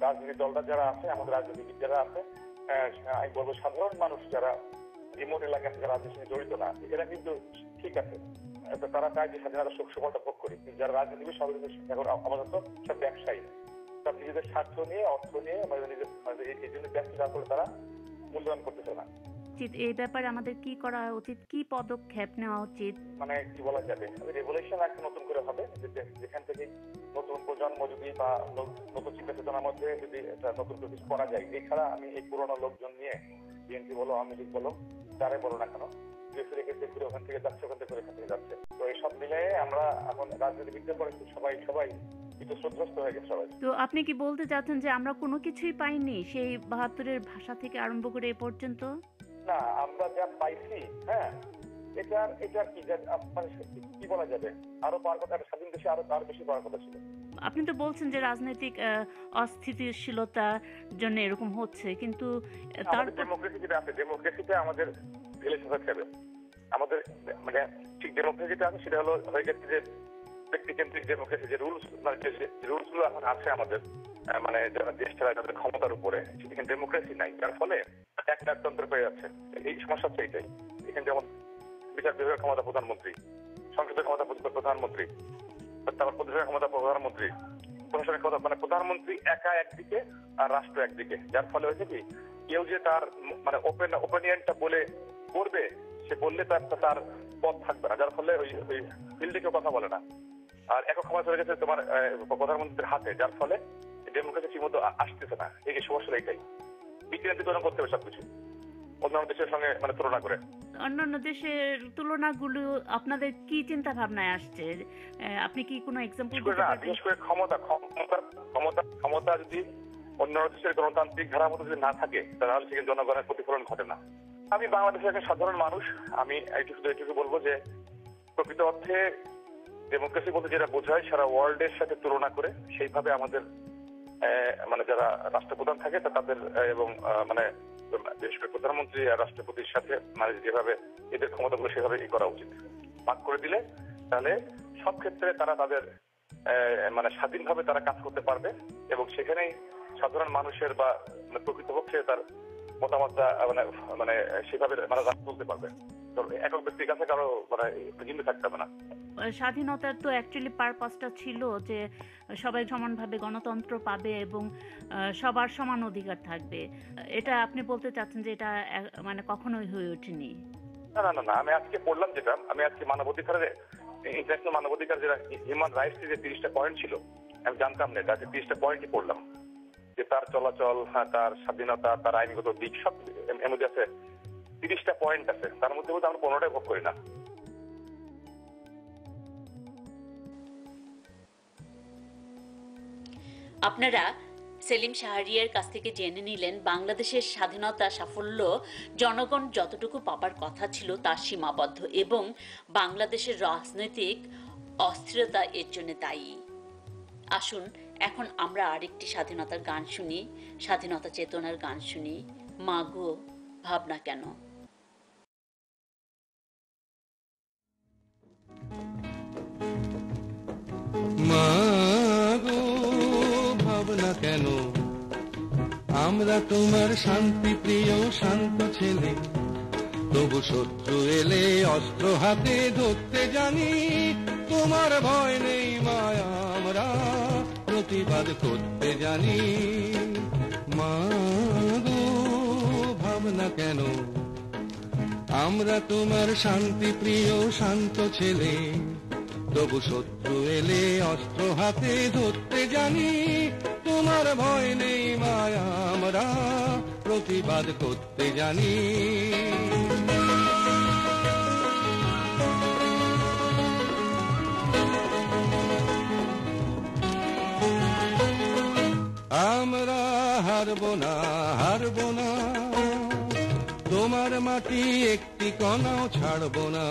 S12: রাজনৈতিক দলটা যারা আছে, আমাদের রাজনীতিবিদ যারা আছে, আমি বলবো সাধারণ মানুষ যারা রিমোট এলাকাতে যারা রাজনীতির সঙ্গে জড়িত না, এরা কিন্তু ঠিক আছে, তারা চায় যে স্বাধীনতা সুফলতা ভোগ করি। যারা রাজনীতিবিদ সব এখন আমাদের তো সব ব্যবসায়ী, সব নিজেদের স্বার্থ নিয়ে অর্থ নিয়ে এই জন্য ব্যস্ত, যার ফলে তারা মূল্যায়ন করতেছে না।
S4: এই ব্যাপারে আমাদের কি করা উচিত, কি পদক্ষেপ নেওয়া উচিত?
S12: মানে কি বলা যাবে, রেভলিউশন একটা নতুন করে হবে, যেখান থেকে নতুন প্রজন্ম যদি বা নতুন চিন্তা চেতনার মধ্যে যদি একটা নতুন কিছু করা যায়। এছাড়া আমি এই পুরোনো লোকজন নিয়ে বিএনপি বলো, আওয়ামী লীগ বলো, যারাই বলো না কেন, ওখান থেকে যাচ্ছে, ওখান থেকে যাচ্ছে। তো এইসব মিলে আমরা এখন রাজনীতিবিদদের পরে সবাই বিতশ্রদ্ধস্ত হয়ে গেছে সবাই।
S4: তো আপনি কি বলতে চাচ্ছেন যে আমরা কোনো কিছুই পাইনি সেই ৭২-এর ভাষা থেকে আরম্ভ করে এ পর্যন্ত?
S12: না, আমরা যা পাইছি, হ্যাঁ, এটার কি বলা যাবে, আরো পাওয়ার কথা, স্বাধীন দেশে আরো বেশি পাওয়ার কথা ছিল।
S4: আপনি তো বলছেন যে রাজনৈতিক অস্থিতিশীলতার জন্য এরকম হচ্ছে, কিন্তু
S12: ডেমোক্রেসি যেটা আছে, ডেমোক্রেসিতে আমাদের ফিলোসফি হবে, আমাদের মানে ঠিক ডেমোক্রেসিটা আছে সেটা হলো হয়ে গেছে যে ব্যক্তিকেন্দ্রিক ডেমোক্রেসি, যে রুলস গুলো এখন আছে আমাদের মানে যারা দেশ চালায় তাদের ক্ষমতার উপরে, সেখানে ডেমোক্রেসি নাই, যার ফলে একনায়কতন্ত্র হয়ে যাচ্ছে। এই সমস্যা হচ্ছে এইটাই। এখানে যেমন বিচার বিভাগের ক্ষমতা প্রধানমন্ত্রী, সংসদের ক্ষমতা প্রধানমন্ত্রী, তারপর প্রদেশের ক্ষমতা প্রধানমন্ত্রী, প্রশাসনের ক্ষমতা মানে প্রধানমন্ত্রী একা একদিকে আর রাষ্ট্র একদিকে, যার ফলে হয়েছে কি কেউ যে তার মানে ওপিনিয়নটা বলে করবে, সে বললে তার পথ থাকবে না, যার ফলে ওই ফিল্ডে কেউ কথা বলে না। আর একক ক্ষমতা চলে গেছে তোমার প্রধানমন্ত্রীর হাতে, যার ফলে ডেমোক্রেসি ঠিক মতো আসতেছে না। এই সমস্যা এইটাই, বিকেন্দ্রীকরণ করতে হবে সবকিছু অন্যান্য দেশের সঙ্গে মানে তুলনা করে।
S4: অন্যান্য দেশের তুলনাগুলো আপনাদের কি চিন্তা ভাবনায় আসছে? আপনি কি কোনো এক্সাম্পল দিতে পারবেন?
S12: বিশেষ করে ক্ষমতা যদি অন্যান্য দেশের গণতান্ত্রিক ধারার মতো যদি না থাকে, তাহলে সেখানে জনগণের প্রতিফলন ঘটে না। আমি বাংলাদেশের একটা সাধারণ মানুষ, আমি এটুকু বলবো যে প্রকৃত অর্থে ডেমোক্রেসি বলতে যেটা বোঝায় সারা ওয়ার্ল্ডের সাথে তুলনা করে সেইভাবে আমাদের মানে যারা রাষ্ট্রপ্রধান থাকে তাদের এবং মানে বিশেষ করে প্রধানমন্ত্রী আর রাষ্ট্রপতির সাথে মানে যেভাবে এদের ক্ষমতাগুলো সেভাবে করা উচিত। ভাগ করে দিলে তাহলে সব ক্ষেত্রে তারা তাদের মানে স্বাধীনভাবে তারা কাজ করতে পারবে এবং সেখানেই সাধারণ মানুষের বা প্রকৃতপক্ষে তার মতামতটা মানে মানে সেভাবে মানে চলতে পারবে। একক ব্যক্তির কাছে কারো মানে জিম্মি থাকতে হবে না।
S4: স্বাধীনতার তো অ্যাকচুয়ালি পারপাসটা ছিল যে সবাই সমানভাবে গণতন্ত্র পাবে এবং সবার সমান অধিকার থাকবে। এটা আপনি বলতে চাচ্ছেন যে এটা মানে কখনোই হয়ে ওঠেনি?
S12: না, আমি আজকে পড়লাম যেটা, আমি আজকে মানবাধিকারের ইন্টারন্যাশনাল মানবাধিকার যেটা হিউম্যান রাইটস যে 30টা পয়েন্ট ছিল, আমি জানতাম না, এটা 30টা পয়েন্টই পড়লাম যে তার চলাচল, তার স্বাধীনতা, তার আইনগত দিক সব এর মধ্যে আছে। 30টা পয়েন্ট আছে, তার মধ্যে আমরা 15টাই ভোগ করি না।
S1: আপনারা সেলিম শাহরিয়ার কাছ থেকে জেনে নিলেন বাংলাদেশের স্বাধীনতা সাফল্য জনগণ যতটুকু পাবার কথা ছিল তা সীমাবদ্ধ এবং বাংলাদেশের রাজনৈতিক অস্থিরতা এর জন্য দায়ী। আসুন এখন আমরা আরেকটি স্বাধীনতার গান শুনি, স্বাধীনতা চেতনার গান শুনি, মাগো ভাবনা কেন।
S13: মাগো ভাবনা কেন, আমরা তোমার শান্তি প্রিয় শান্ত ছেলে, তবু শত্রু এলে অস্ত্র হাতে ধরতে জানি, তোমার ভয় নেই মায়া, আমরা প্রতিবাদ করতে জানি। মাগো ভাবনা কেন, আমরা তোমার শান্তি প্রিয় শান্ত ছেলে, তবু শত্রু এলে অস্ত্র হাতে ধরতে জানি, তোমার ভয় নেই মায়া, আমরা প্রতিবাদ করতে জানি। আমরা হারবো না, হারবো না, তোমার মাটি একটি কণাও ছাড়বো না।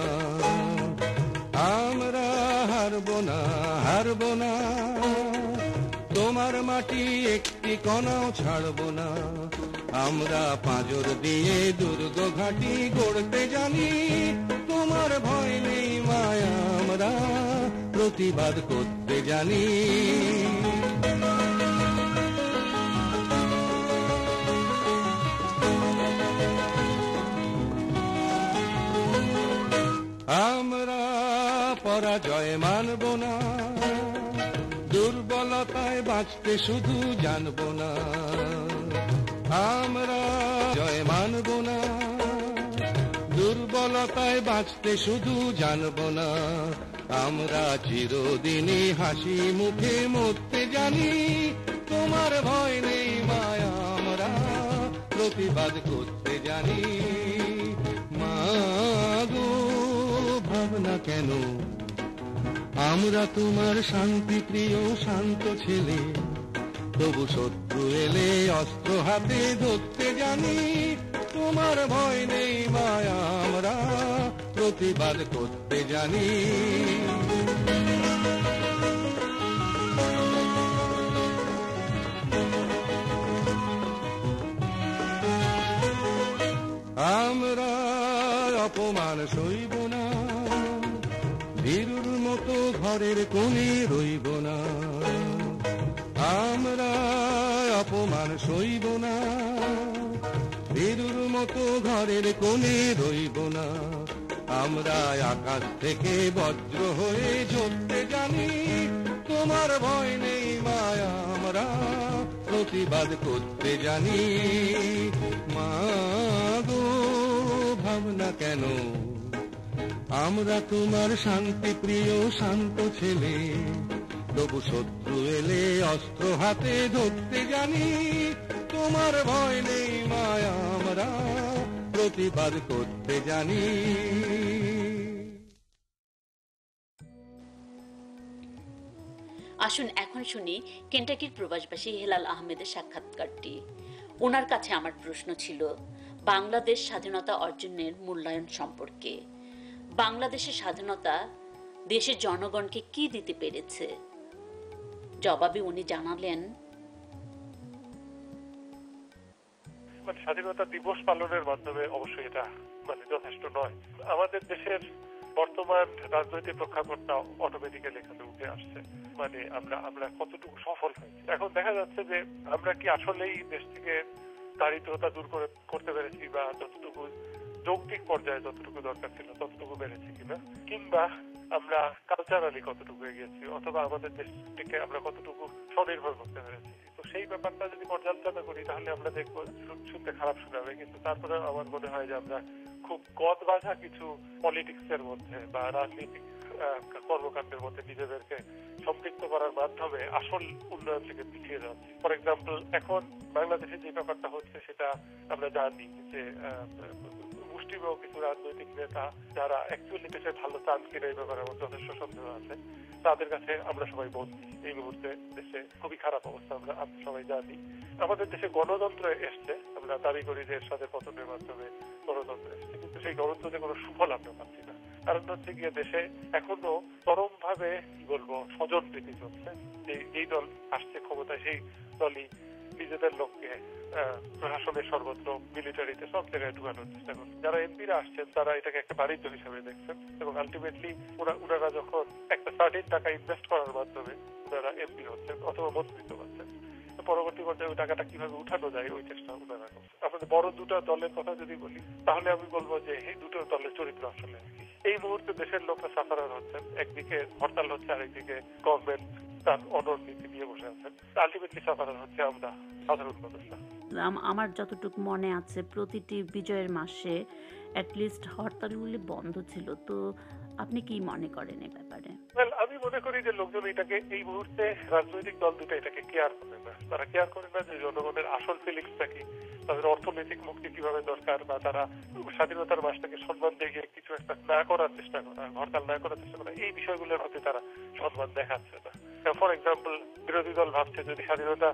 S13: আমরা হারবো না, হারবো না, তোমার মাটি একটি কণাও ছাড়বো না। আমরা পাঁজর দিয়ে দুর্গ ঘাঁটি গড়তে জানি, তোমার ভয় নেই মায়া, আমরা প্রতিবাদ করতে জানি। আমরা পরাজয় মানব না, দুর্বলতায় বাঁচতে শুধু জানবো না। আমরা জয় মানব না, দুর্বলতায় বাঁচতে শুধু জানবো না। আমরা চিরদিনই হাসি মুখে মরতে জানি, তোমার ভয় নেই মায়া, আমরা প্রতিবাদ করতে জানি। মাগো ভাবনা কেন, আমরা তোমার শান্তি প্রিয় শান্ত ছেলে, তবু শত্রু এলে অস্ত্র হাতে ধরতে জানি, তোমার ভয় নেই মায়া, আমরা প্রতিবাদ করতে জানি। আমরা অপমান সইব না, ভীরুর মতো ঘরের কোণে রইব না। আমরা অপমান সইব না, ভীরুর মতো ঘরের কোণে রইব না। আমরা আকাশ থেকে বজ্র হয়ে ঝরতে জানি, তোমার ভয় নেই মায়া, আমরা প্রতিবাদ করতে জানি। মাগো ভাবনা কেন, আমরা তোমার শান্তি প্রিয় শান্ত ছেলে, তবু শত্রু এলে অস্ত্র হাতে ধরতে জানি, তোমার ভয় নেই মায়া, আমরা প্রতিবাদ করতে জানি।
S1: আসুন এখন শুনি কেন্টাকির প্রবাসবাসী হেলাল আহমেদের সাক্ষাৎকারটি। ওনার কাছে আমার প্রশ্ন ছিল বাংলাদেশ স্বাধীনতা অর্জনের মূল্যায়ন সম্পর্কে। বাংলাদেশের স্বাধীনতা দেশের জনগণকে কি দিতে পেরেছে? জবাবে উনি জানালেন,
S14: স্বাধীনতা দিবস পালনের মাধ্যমে অবশ্যই এটা যথেষ্ট নয়। আমাদের দেশের বর্তমান রাজনৈতিক প্রেক্ষাপটটা অটোমেটিক্যালি এখানে উঠে আসছে। আমরা কতটুকু সফল হয়েছি। এখন দেখা যাচ্ছে যে আমরা কি আসলেই দেশ থেকে দারিদ্রতা দূর করতে পেরেছি, বা যতটুকু যৌক্তিক পর্যায়ে যতটুকু দরকার ছিল ততটুকু পেরেছি কিনা, কিংবা আমরা কালচারালি কতটুকু এগিয়েছি, অথবা আমাদের দেশটিকে আমরা কতটুকু স্বনির্ভর করতে পেরেছি। তো সেই ব্যাপারটা যদি পর্যালোচনা করি তাহলে আমরা দেখবো, শুনতে খারাপ শোনাবে কিন্তু তারপরে আমার মনে হয় যে আমরা খুব গদ বাঁধা কিছু পলিটিক্স এর মধ্যে বা রাজনৈতিক কর্মকাণ্ডের মধ্যে নিজেদেরকে সম্পৃক্ত করার মাধ্যমে আসল উন্নয়ন থেকে পিছিয়ে যাচ্ছে। ফর এক্সাম্পল, এখন বাংলাদেশে যে ব্যাপারটা হচ্ছে সেটা আমরা জানি যে মুষ্টিমেয় কিছু রাজনৈতিক নেতা যারা অ্যাকচুয়ালি দেশে ভালো চান কিনা এই ব্যাপারে আমার যথেষ্ট সন্দেহ আছে। তাদের কাছে আমরা সবাই বন্দী। এই মুহূর্তে দেশে খুবই খারাপ অবস্থা, আমরা সবাই জানি। আমাদের দেশে গণতন্ত্র এসছে, আমরা দাবি করি যে এরশাদের পতনের মাধ্যমে গণতন্ত্র এসছে, কিন্তু সেই গণতন্ত্রে কোনো সুফল আমরা পাচ্ছি না। কারণ হচ্ছে গিয়ে দেশে এখনো চরম ভাবে স্বজন প্রীতি চলছে। যেই দল আসছে ক্ষমতায় সেই দলই নিজেদের লোককে প্রশাসনের সর্বত্র, মিলিটারিতে সব জায়গায় ঢুকানোর চেষ্টা করছে। যারা এমপিরা আসছেন তারা এটাকে একটা বাণিজ্য হিসেবে দেখছেন, এবং আলটিমেটলি ওনারা যখন একটা সার্টেন টাকা ইনভেস্ট করার মাধ্যমে ওনারা এমপি হচ্ছেন অথবা মন্ত্রিত্ব পাচ্ছেন, পরবর্তী পর্যায়ে ওই টাকাটা কিভাবে উঠানো যায় ওই চেষ্টা ওনারা করছে। আপনাদের বড় দুটো দলের কথা যদি বলি তাহলে আমি বলবো যে এই দুটো দলের চরিত্র আসলে এই মুহূর্তে দেশের লোকরা সাফারার হচ্ছেন। একদিকে হরতাল হচ্ছে, আরেকদিকে গভর্নমেন্ট তার অনর নীতি নিয়ে বসে আছেন। আলটিমেটলি সাফারার হচ্ছে আমরা সাধারণ মানুষরা।
S4: আমার যতটুকু মনে আছে প্রতিটি বিজয়ের মাসে অ্যাটলিস্ট হরতালগুলি বন্ধ ছিল। তো আপনি কি মনে করেন এই ব্যাপারে?
S14: আমি মনে করি যে লোকজন এটাকে এই মুহূর্তে রাজনৈতিক দল দুটো এটাকে কেয়ার করে না। তারা কেয়ার করে না যে জনগণের আসল ফিলিংসটা কি, তাদের অর্থনৈতিক মুক্তি কিভাবে দরকার, বা তারা স্বাধীনতার মাসটাকে সম্মান দিয়ে কিছু একটা না করার চেষ্টা করা, হরতাল না করার চেষ্টা করা, এই বিষয়গুলোর প্রতি তারা সম্মান দেখাচ্ছে না। ফর এক্সাম্পল, বিরোধী দল ভাবছে যদি স্বাধীনতা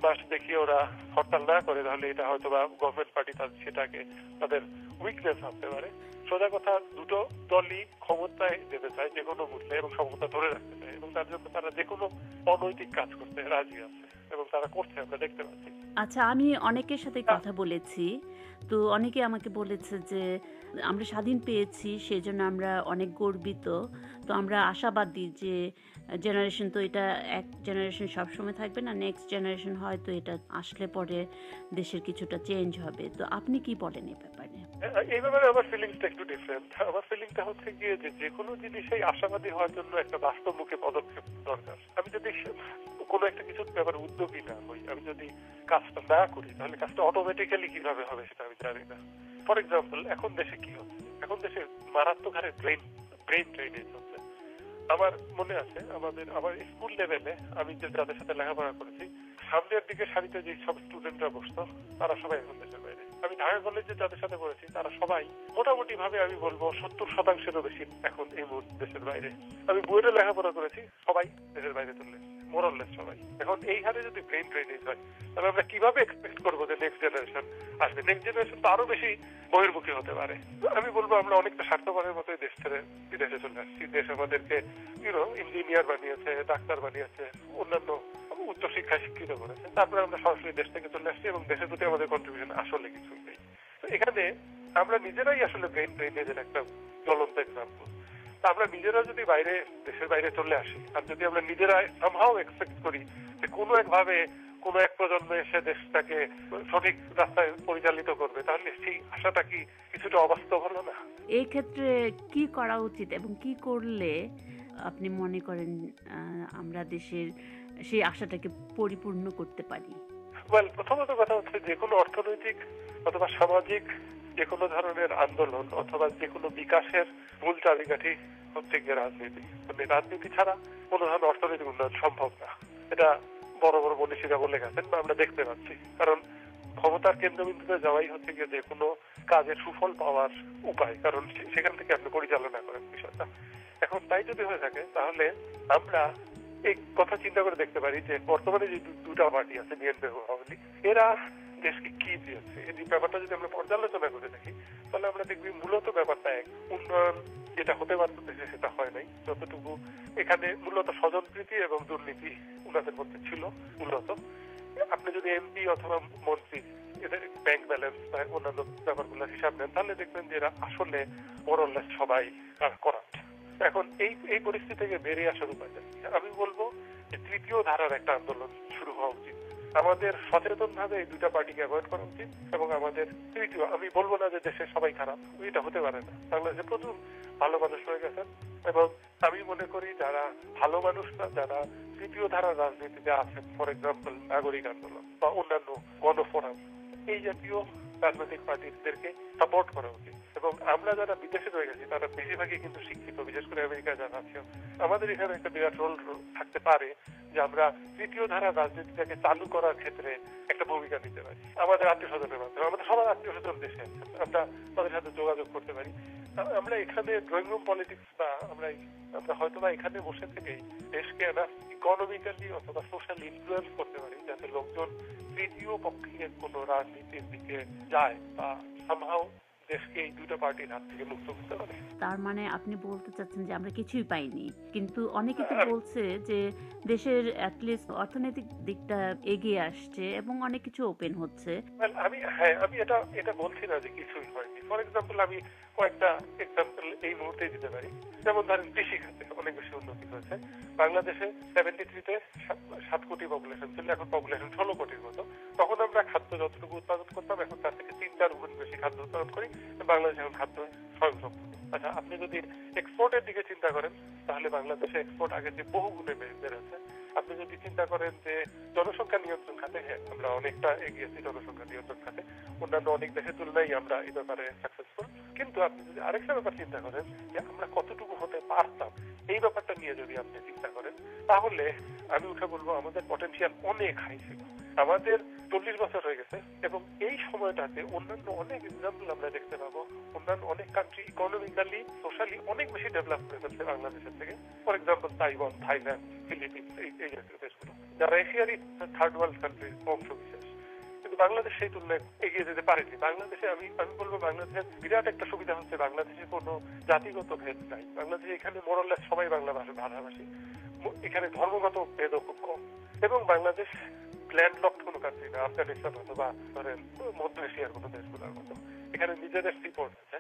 S14: মাস দেখিয়ে ওরা হরতাল না করে, তাহলে এটা হয়তো বা গভর্নমেন্ট পার্টি সেটাকে তাদের উইকনেস ভাবতে পারে। সোজা কথা, দুটো দলই ক্ষমতায় যেতে চায় যে কোনো মূল্যে এবং ক্ষমতা ধরে রাখতে চায়, এবং তার জন্য তারা যে কোনো অনৈতিক কাজ করতে রাজি আছে এবং তারা করছে, আমরা দেখতে পাচ্ছি।
S4: আচ্ছা, আমি অনেকের সাথে কথা বলেছি, তো অনেকে আমাকে বলেছে যে আমরা স্বাধীন পেয়েছি, সেজন্য আমরা অনেক গর্বিত, তো আমরা আশাবাদী যে জেনারেশন, তো এটা এক জেনারেশন সবসময় থাকবে না, নেক্সট জেনারেশন হয়তো এটা আসলে পরে দেশের কিছুটা চেঞ্জ হবে। তো আপনি কি বলেন এই ব্যাপারে?
S14: এই ব্যাপারে আমার ফিলিংসটা একটু ডিফারেন্ট। আমার ফিলিংটা হচ্ছে গিয়ে যে কোনো জিনিসেই আশাবাদী হওয়ার জন্য একটা বাস্তবমুখী পদক্ষেপ দরকার। আমি যদি কোনো একটা কিছুর ব্যাপারে উদ্যোগী না হই, আমি যদি কাজটা না করি, তাহলে কাজটা অটোমেটিক্যালি কিভাবে হবে সেটা আমি জানি না। ফর এক্সাম্পল, এখন দেশে কি হচ্ছে, এখন দেশে মারাত্মক হারে ব্রেন ড্রেনেজ হচ্ছে। আমার মনে আছে আমার স্কুল লেভেলে আমি যাদের সাথে লেখাপড়া করেছি, সামনের দিকে সারিতে যে সব স্টুডেন্টরা বসতো তারা সবাই এখন দেশের বাইরে। আমি ঢাকা কলেজে যাদের সাথে পড়েছি তারা সবাই মোটামুটি ভাবে আমি বলবো 70%-এরও বেশি এখন এই মুহূর্তে দেশের বাইরে। আমি বুয়েটে লেখাপড়া করেছি, সবাই দেশের বাইরে চলে মোরাললেস সবাই। এখন এই হারে যদি ব্রেন ড্রেনেজ হয়, তাহলে আমরা কিভাবে এক্সপেক্ট করবো যে নেক্সট জেনারেশন আসবে? নেক্সট জেনারেশন তো আরো বেশি বহির্মুখী হতে পারে। আমি বলবো আমরা অনেকটা স্বার্থপরের মতো দেশ ছেড়ে বিদেশে চলে আসছি। দেশ আমাদেরকে ইঞ্জিনিয়ার বানিয়েছে, ডাক্তার বানিয়েছে, অন্যান্য উচ্চশিক্ষায় শিক্ষিত করেছে, তারপরে আমরা সরাসরি দেশ থেকে চলে আসছি এবং দেশের প্রতি আমাদের কন্ট্রিবিউশন আসলে কিছু নেই। তো এখানে আমরা নিজেরাই আসলে ব্রেন ড্রেনেজের একটা জ্বলন্ত এক্সাম্পল। আমরা নিজেরা যদি দেশের বাইরে চলে আসি, আর যদি আমরা নিজেরা সামহাও এক্সপেক্ট করি যে কোনো একভাবে কোনো এক প্রজন্মে এসে দেশটাকে সঠিক রাস্তায় পরিচালিত করবে, তাহলে সেই আশাটা কি কিছুটা অবাস্তব হলো না?
S4: এই ক্ষেত্রে কি করা উচিত এবং কি করলে আপনি মনে করেন আমরা দেশের সেই আশাটাকে পরিপূর্ণ করতে পারি?
S14: প্রথমত কথা হচ্ছে, যে কোনো অর্থনৈতিক অথবা সামাজিক যে কোনো ধরনের আন্দোলন অথবা যে কোনো বিকাশের মূল চাবিকাঠি হচ্ছে গিয়ে রাজনীতি। মানে রাজনীতি ছাড়া কোনো ধরনের অর্থনৈতিক উন্নয়ন সম্ভব না। এটা বড় বড় মনীষীরা বলে গেছেন বা আমরা দেখতে পাচ্ছি। কারণ ক্ষমতার কেন্দ্রবিন্দুতে যাওয়াই হচ্ছে গিয়ে যে কোনো কাজের সুফল পাওয়ার উপায়, কারণ সেখান থেকে আপনি পরিচালনা করেন বিষয়টা। এখন তাই যদি হয়ে থাকে, তাহলে আমরা এই কথা চিন্তা করে দেখতে পারি যে বর্তমানে যে দুটা পার্টি আছে, বিএনপি এবং আওয়ামী লীগ, এরা দেশকে কি দিয়েছে, এই ব্যাপারটা যদি আমরা পর্যালোচনা করে দেখি, তাহলে আমরা দেখবি মূলত ব্যাপারটা এক, উন্নয়ন যেটা হতে পারত দেশে সেটা হয় নাই। যতটুকু এখানে মূলত স্বজনপ্রীতি এবং দুর্নীতি উনাদের মধ্যে ছিল মূলত। আপনি যদি এমপি অথবা মন্ত্রী এদের ব্যাংক ব্যালেন্স বা অন্যান্য ব্যাপারগুলোর হিসাব নেন, তাহলে দেখবেন যে এরা আসলে মোরাললেস সবাই করাপ্ট। এখন এই পরিস্থিতি থেকে বেরিয়ে আসার উপায় আমি বলবো যে তৃতীয় ধারার একটা আন্দোলন শুরু হওয়া উচিত। আমাদের সচেতন ভাবে এই দুটা পার্টিকে অ্যাভয়েড করা উচিত এবং আমাদের তৃতীয়, আমি বলবো না যে দেশে সবাই খারাপ, এটা হতে পারে না। বাংলাদেশে প্রচুর ভালো মানুষ হয়ে গেছেন এবং আমি মনে করি যারা ভালো মানুষ না, যারা তৃতীয় ধারার রাজনীতিতে আছেন, ফর এক্সাম্পল নাগরিক আন্দোলন বা অন্যান্য গণফোরাম, এই জাতীয় রাজনৈতিক পার্টিদেরকে সাপোর্ট করা উচিত। এবং আমরা যারা বিদেশে রয়ে গেছি তারা বেশিরভাগই কিন্তু শিক্ষিত, বিশেষ করে আমেরিকা যারা আছে, আমাদের এখানে একটা বিরাট রোল থাকতে পারে যে আমরা তৃতীয় ধারার রাজনীতিটাকে চালু করার ক্ষেত্রে একটা ভূমিকা নিতে পারি। আমাদের আত্মীয় স্বজনের মাধ্যমে, আমাদের সবার আত্মীয় স্বজন দেশে আছে, আমরা তাদের সাথে যোগাযোগ করতে পারি। আমরা এখানে ড্রয়িং রুম পলিটিক্স বা আমরা হয়তো বা এখানে বসে থেকেই দেশকে একটা ইকোনমিক্যালি অথবা সোশ্যাল ইনফ্লুয়েন্স করতে পারি, যাতে লোকজন তৃতীয় পক্ষের কোন রাজনীতির দিকে যায় বা সামহাও দেশকে এই দুটো পার্টির হাত থেকে মুক্ত করতে পারে।
S4: তার মানে আপনি বলতে চাচ্ছেন যে আমরা কিছুই পাইনি, কিন্তু অনেকে তো বলছে যে দেশের অ্যাটলিস্ট অর্থনৈতিক দিকটা এগিয়ে আসছে এবং অনেক কিছু ওপেন হচ্ছে।
S14: আমি এটা বলছি না যে কিছুই হয়নি। ফর এক্সাম্পল, আমি কয়েকটা এক্সাম্পল এই মুহূর্তে দিতে পারি। যেমন ধরেন কৃষি খাতে অনেক বেশি উন্নতি হয়েছে। বাংলাদেশে 73-তে 7 কোটি পপুলেশন ছিল, এখন পপুলেশন 16 কোটির মতো। তখন আমরা খাদ্য যতটুকু উৎপাদন করতাম, এখন তার থেকে 3-4 গুণ বেশি খাদ্য উৎপাদন করি। বাংলাদেশ এখন খাদ্য স্বয়ংসম্পূর্ণ। আচ্ছা, আপনি যদি এক্সপোর্টের দিকে চিন্তা করেন, তাহলে বাংলাদেশে এক্সপোর্ট আগে যে বহু গুণে বেড়েছে। আপনি যদি চিন্তা করেন যে জনসংখ্যা নিয়ন্ত্রণ খাতে, হ্যাঁ আমরা অনেকটা এগিয়েছি জনসংখ্যা নিয়ন্ত্রণ খাতে, অন্যান্য অনেক দেশের তুলনায় আমরা এই ব্যাপারে সাকসেসফুল। কিন্তু আপনি যদি আরেকটা ব্যাপার চিন্তা করেন যে আমরা কতটুকু হতে পারতাম, এই ব্যাপারটা নিয়ে যদি আপনি চিন্তা করেন, তাহলে আমি উঠে বলবো আমাদের পটেনশিয়াল অনেক হাই ছিল। আমাদের 40 বছর হয়ে গেছে এবং এই সময়টাতে অন্যান্য অনেক এক্সাম্পল আমরা দেখতে পাবো। অন্যান্য অনেক কান্ট্রি ইকোনমিক্যালি সোশ্যালি অনেক বেশি ডেভেলপ করে ফেলছে বাংলাদেশের থেকে। For example Taiwan, Thailand, Philippines, এই জাতীয় দেশগুলো যারা এশিয়ারই থার্ড ওয়ার্ল্ড কান্ট্রির অংশ বিশেষ। কিন্তু বাংলাদেশ সেই তুলনায় এগিয়ে যেতে পারেনি। বাংলাদেশে আমি বলবো বাংলাদেশের বিরাট একটা সুবিধা হচ্ছে বাংলাদেশে কোনো জাতিগত ভেদ নাই। বাংলাদেশে এখানে মোরাললেস সবাই বাংলা ভাষাভাষী, এখানে ধর্মগত ভেদও খুব কম এবং বাংলাদেশ ল্যান্ডলকড কোনো কান্ট্রি না, আফগানিস্তান অথবা ধরেন মধ্য এশিয়ার কোনো দেশগুলোর মতো। এখানে নিজেদের সিপোর্ট আছে,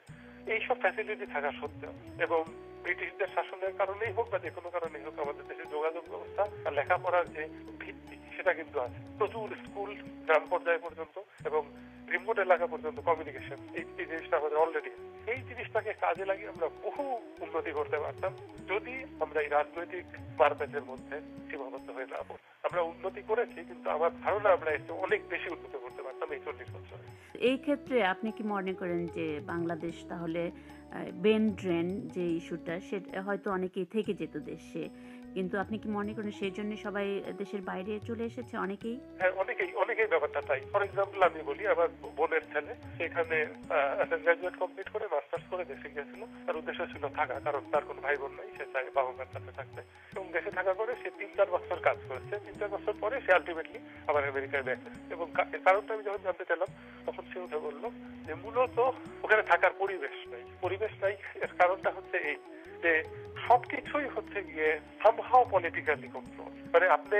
S14: এইসব ফ্যাসিলিটি থাকা সত্ত্বেও এবং ব্রিটিশদের শাসনের কারণেই হোক বা যে কোনো কারণেই হোক আমাদের দেশের যোগাযোগ ব্যবস্থা আর লেখাপড়ার যে ভিত্তি সেটা কিন্তু আছে। প্রচুর স্কুল গ্রাম পর্যায়ে পর্যন্ত এবং রিমোট এলাকা পর্যন্ত কমিউনিকেশন, এই জিনিসটা আমাদের অলরেডি। এই জিনিসটাকে কাজে লাগিয়ে আমরা বহু উন্নতি করতে পারতাম যদি আমরা এই রাজনৈতিক মারপ্যাচের মধ্যে সীমাবদ্ধ হয়ে না পড়তাম। আমরা উন্নতি করেছি কিন্তু আমার ধারণা আমরা এসে অনেক বেশি উন্নত করতে পারতাম এই 40 বছরে।
S4: এই ক্ষেত্রে আপনি কি মনে করেন যে বাংলাদেশ তাহলে বেন ড্রেন যে ইস্যুটা সেটা হয়তো অনেকেই থেকে যেত দেশে, কিন্তু আপনি কি মনে করেন সেই জন্য সবাই দেশের বাইরে চলে এসেছে অনেকেই?
S14: হ্যাঁ, অনেকেই ব্যাপারটা তাই। ফর এক্সাম্পল আমি বলি, আমার বোনের ছেলে সেখানে গ্রাজুয়েট কমপ্লিট করে মাস্টার্স করে দেশে গিয়েছিল। তার উদ্দেশ্য ছিল থাকা, কারণ তার কোনো ভাই বোন নাই, সে চাই বাবা মার কাছে থাকতে। এবং দেশে থাকা করে সে 3-4 বছর কাজ করেছে। 3-4 বছর পরে সে আলটিমেটলি আবার আমেরিকায় ব্যাক করেছে। এবং এর কারণটা আমি যখন জানতে চাইলাম তখন সে উঠে বললো যে মূলত ওখানে থাকার পরিবেশ নাই। এর কারণটা হচ্ছে এই যে সবকিছুই হচ্ছে গিয়ে সামহাও পলিটিক্যালি কন্ট্রোল। মানে আপনি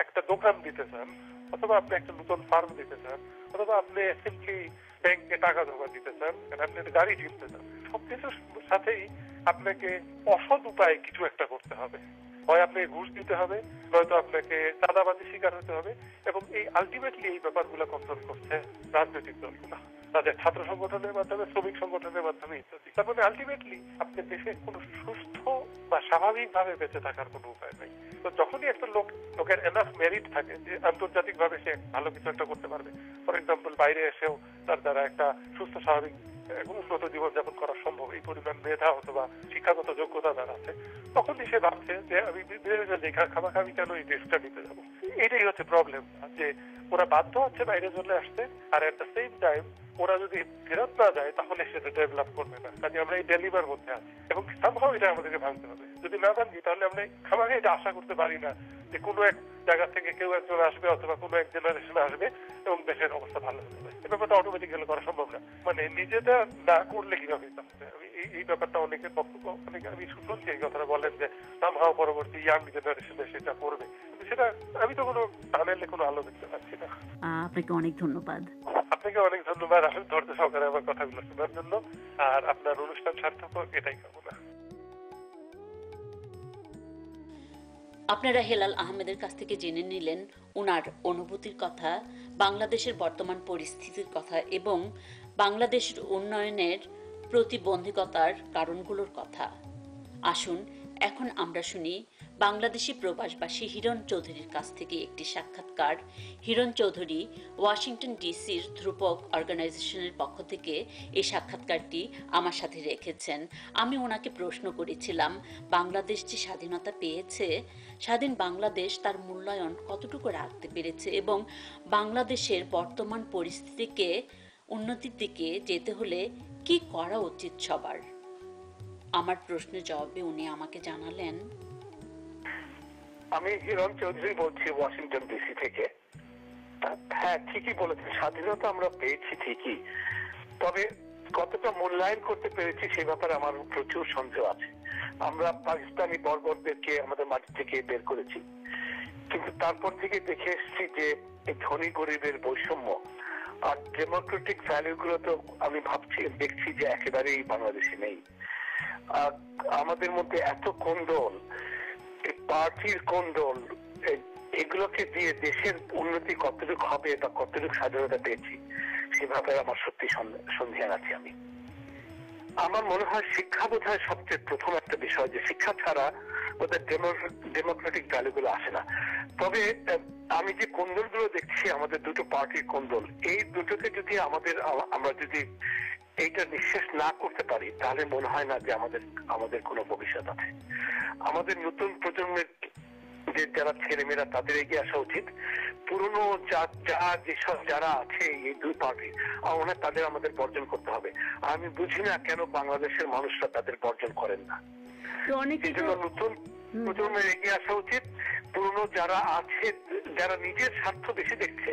S14: একটা দোকান দিতে চান অথবা আপনি একটা নতুন ফার্ম দিতে চান অথবা আপনি সিম্পলি ব্যাংকে টাকা জমা দিতে চান, আপনি একটা গাড়ি কিনতে চান, সবকিছুর সাথেই আপনাকে অসৎ উপায়ে কিছু একটা করতে হবে। হয় আপনাকে ঘুষ দিতে হবে, নয়তো আপনাকে চাঁদাবাজি শিকার হতে হবে। এবং এই আলটিমেটলি এই ব্যাপারগুলো কন্ট্রোল করছে রাজনৈতিক দলগুলো তাদের ছাত্র সংগঠনের মাধ্যমে, শ্রমিক সংগঠনের মাধ্যমে ইত্যাদি। তার মানে আলটিমেটলি আপনি দেশে কোনো সুস্থ বা স্বাভাবিকভাবে বেঁচে থাকার কোনো উপায় নাই। তো যখনই একটা লোকের এনাফ মেরিট থাকে যে আন্তর্জাতিক ভাবে সে ভালো কিছু একটা করতে পারবে, ফর এক্সাম্পল বাইরে এসেও তার দ্বারা একটা সুস্থ স্বাভাবিক উন্নত জীবনযাপন করা সম্ভব, এই পরিমাণ মেধা অথবা শিক্ষাগত যোগ্যতা তার আছে, তখনই সে ভাবছে যে আমি বিদেশে লেখা খামাখামি কেন এই দেশটা নিতে যাবো। এটাই হচ্ছে প্রবলেম, যে ওরা বাধ্য হচ্ছে বাইরে চলে আসতে, আর এট দ্য সেম টাইম ওরা যদি ফেরত না যায় তাহলে সেটা ডেভেলপ করবে না। কাজে আমরা এই ডেলিভার মধ্যে আছি এবং সামহাও এটা আমাদেরকে ভাঙতে হবে। যদি না ভাঙি তাহলে আমরা খামাখা এটা আশা করতে পারি না যে কোনো এক জায়গা থেকে কেউ একজন আসবে অথবা কোনো এক জেনারেশন আসবে এবং দেশের অবস্থা ভালো হয়ে যাবে। এই ব্যাপারটা অটোমেটিক্যালি করা সম্ভব না। মানে নিজেটা না করলে কিভাবে হবে। আমি এই ব্যাপারটা অনেকের বক্তব্য, আমি শুনছি এই কথাটা বলেন যে সামহাও পরবর্তী ইয়াং জেনারেশনে সেটা করবে, কিন্তু সেটা আমি তো কোনো টানেলে কোনো আলো দেখতে পাচ্ছি না।
S4: আপনাকে অনেক ধন্যবাদ।
S14: আপনাকে অনেক ধন্যবাদ আসলে ধৈর্য সহকারে আমার কথাগুলো শোনার জন্য। আর আপনার অনুষ্ঠান সার্থক হোক এটাই কামনা।
S1: আপনারা হেলাল আহমেদের কাছ থেকে জেনে নিলেন ওনার অনুভূতির কথা, বাংলাদেশের বর্তমান পরিস্থিতির কথা এবং বাংলাদেশের উন্নয়নের প্রতিবন্ধকতার কারণগুলোর কথা। আসুন এখন আমরা শুনি বাংলাদেশি প্রবাসবাসী হিরণ চৌধুরীর কাছ থেকে একটি সাক্ষাৎকার। হিরণ চৌধুরী ওয়াশিংটন ডিসির ধ্রুপক অর্গানাইজেশনের পক্ষ থেকে এই সাক্ষাৎকারটি আমার সাথে রেখেছেন। আমি ওনাকে প্রশ্ন করেছিলাম বাংলাদেশ যে স্বাধীনতা পেয়েছে, স্বাধীন বাংলাদেশ তার মূল্যায়ন কতটুকু রাখতে পেরেছে এবং বাংলাদেশের বর্তমান পরিস্থিতিকে উন্নতির দিকে যেতে হলে কি করা উচিত সবার। আমার প্রশ্নের জবাবে উনি আমাকে জানালেন,
S9: আমি হিরণ চৌধুরী বলছি ওয়াশিংটন ডিসি থেকে। হ্যাঁ, ঠিকই বলেছেন, স্বাধীনতা আমরা পেয়েছি ঠিকই, তবে কতটা মূল্যায়ন করতে পেরেছি সে ব্যাপারে আমার প্রচুর সন্দেহ আছে। আমরা পাকিস্তানি বর্বরদেরকে আমাদের মাটি থেকে বের করেছি, কিন্তু তারপর থেকে দেখে এসেছি যে এই ধনী গরিবের বৈষম্য আর ডেমোক্রেটিক ভ্যালু গুলো তো আমি দেখছি যে একেবারেই বাংলাদেশে নেই। আমাদের মধ্যে এত কোন্দল, পার্টির কোন্দল, এগুলোকে দিয়ে দেশের উন্নতি কতটুকু হবে বা কতটুকু স্বাধীনতা পেয়েছি সে ব্যাপারে আমার সত্যি সন্দেহ আছে। আমার মনে হয় শিক্ষা বোধ হয় সবচেয়ে প্রথম একটা বিষয়, যে শিক্ষা ছাড়া ওদের ডেমোক্রেটিক ভ্যালু গুলো আসে না। তবে আমি যে কোন্দল গুলো দেখছি আমাদের দুটো পার্টির কোন্দল, এই দুটোকে যদি আমরা যদি এইটা নিঃশেষ না করতে পারি তাহলে মনে হয় না যে আমাদের কোনো ভবিষ্যৎ আছে। আমাদের নতুন প্রজন্মের
S15: যে যারা ছেলেমেয়েরা তাদের এগিয়ে আসা উচিত। পুরনো যেসব যারা আছে এই দুই পার্টি আমার মনে হয় তাদের আমাদের বর্জন করতে হবে। আমি বুঝি না কেন বাংলাদেশের মানুষরা তাদের বর্জন করেন না। নতুন প্রজন্মের এগিয়ে আসা উচিত। পুরনো যারা আছে, যারা নিজের স্বার্থ বেশি দেখছে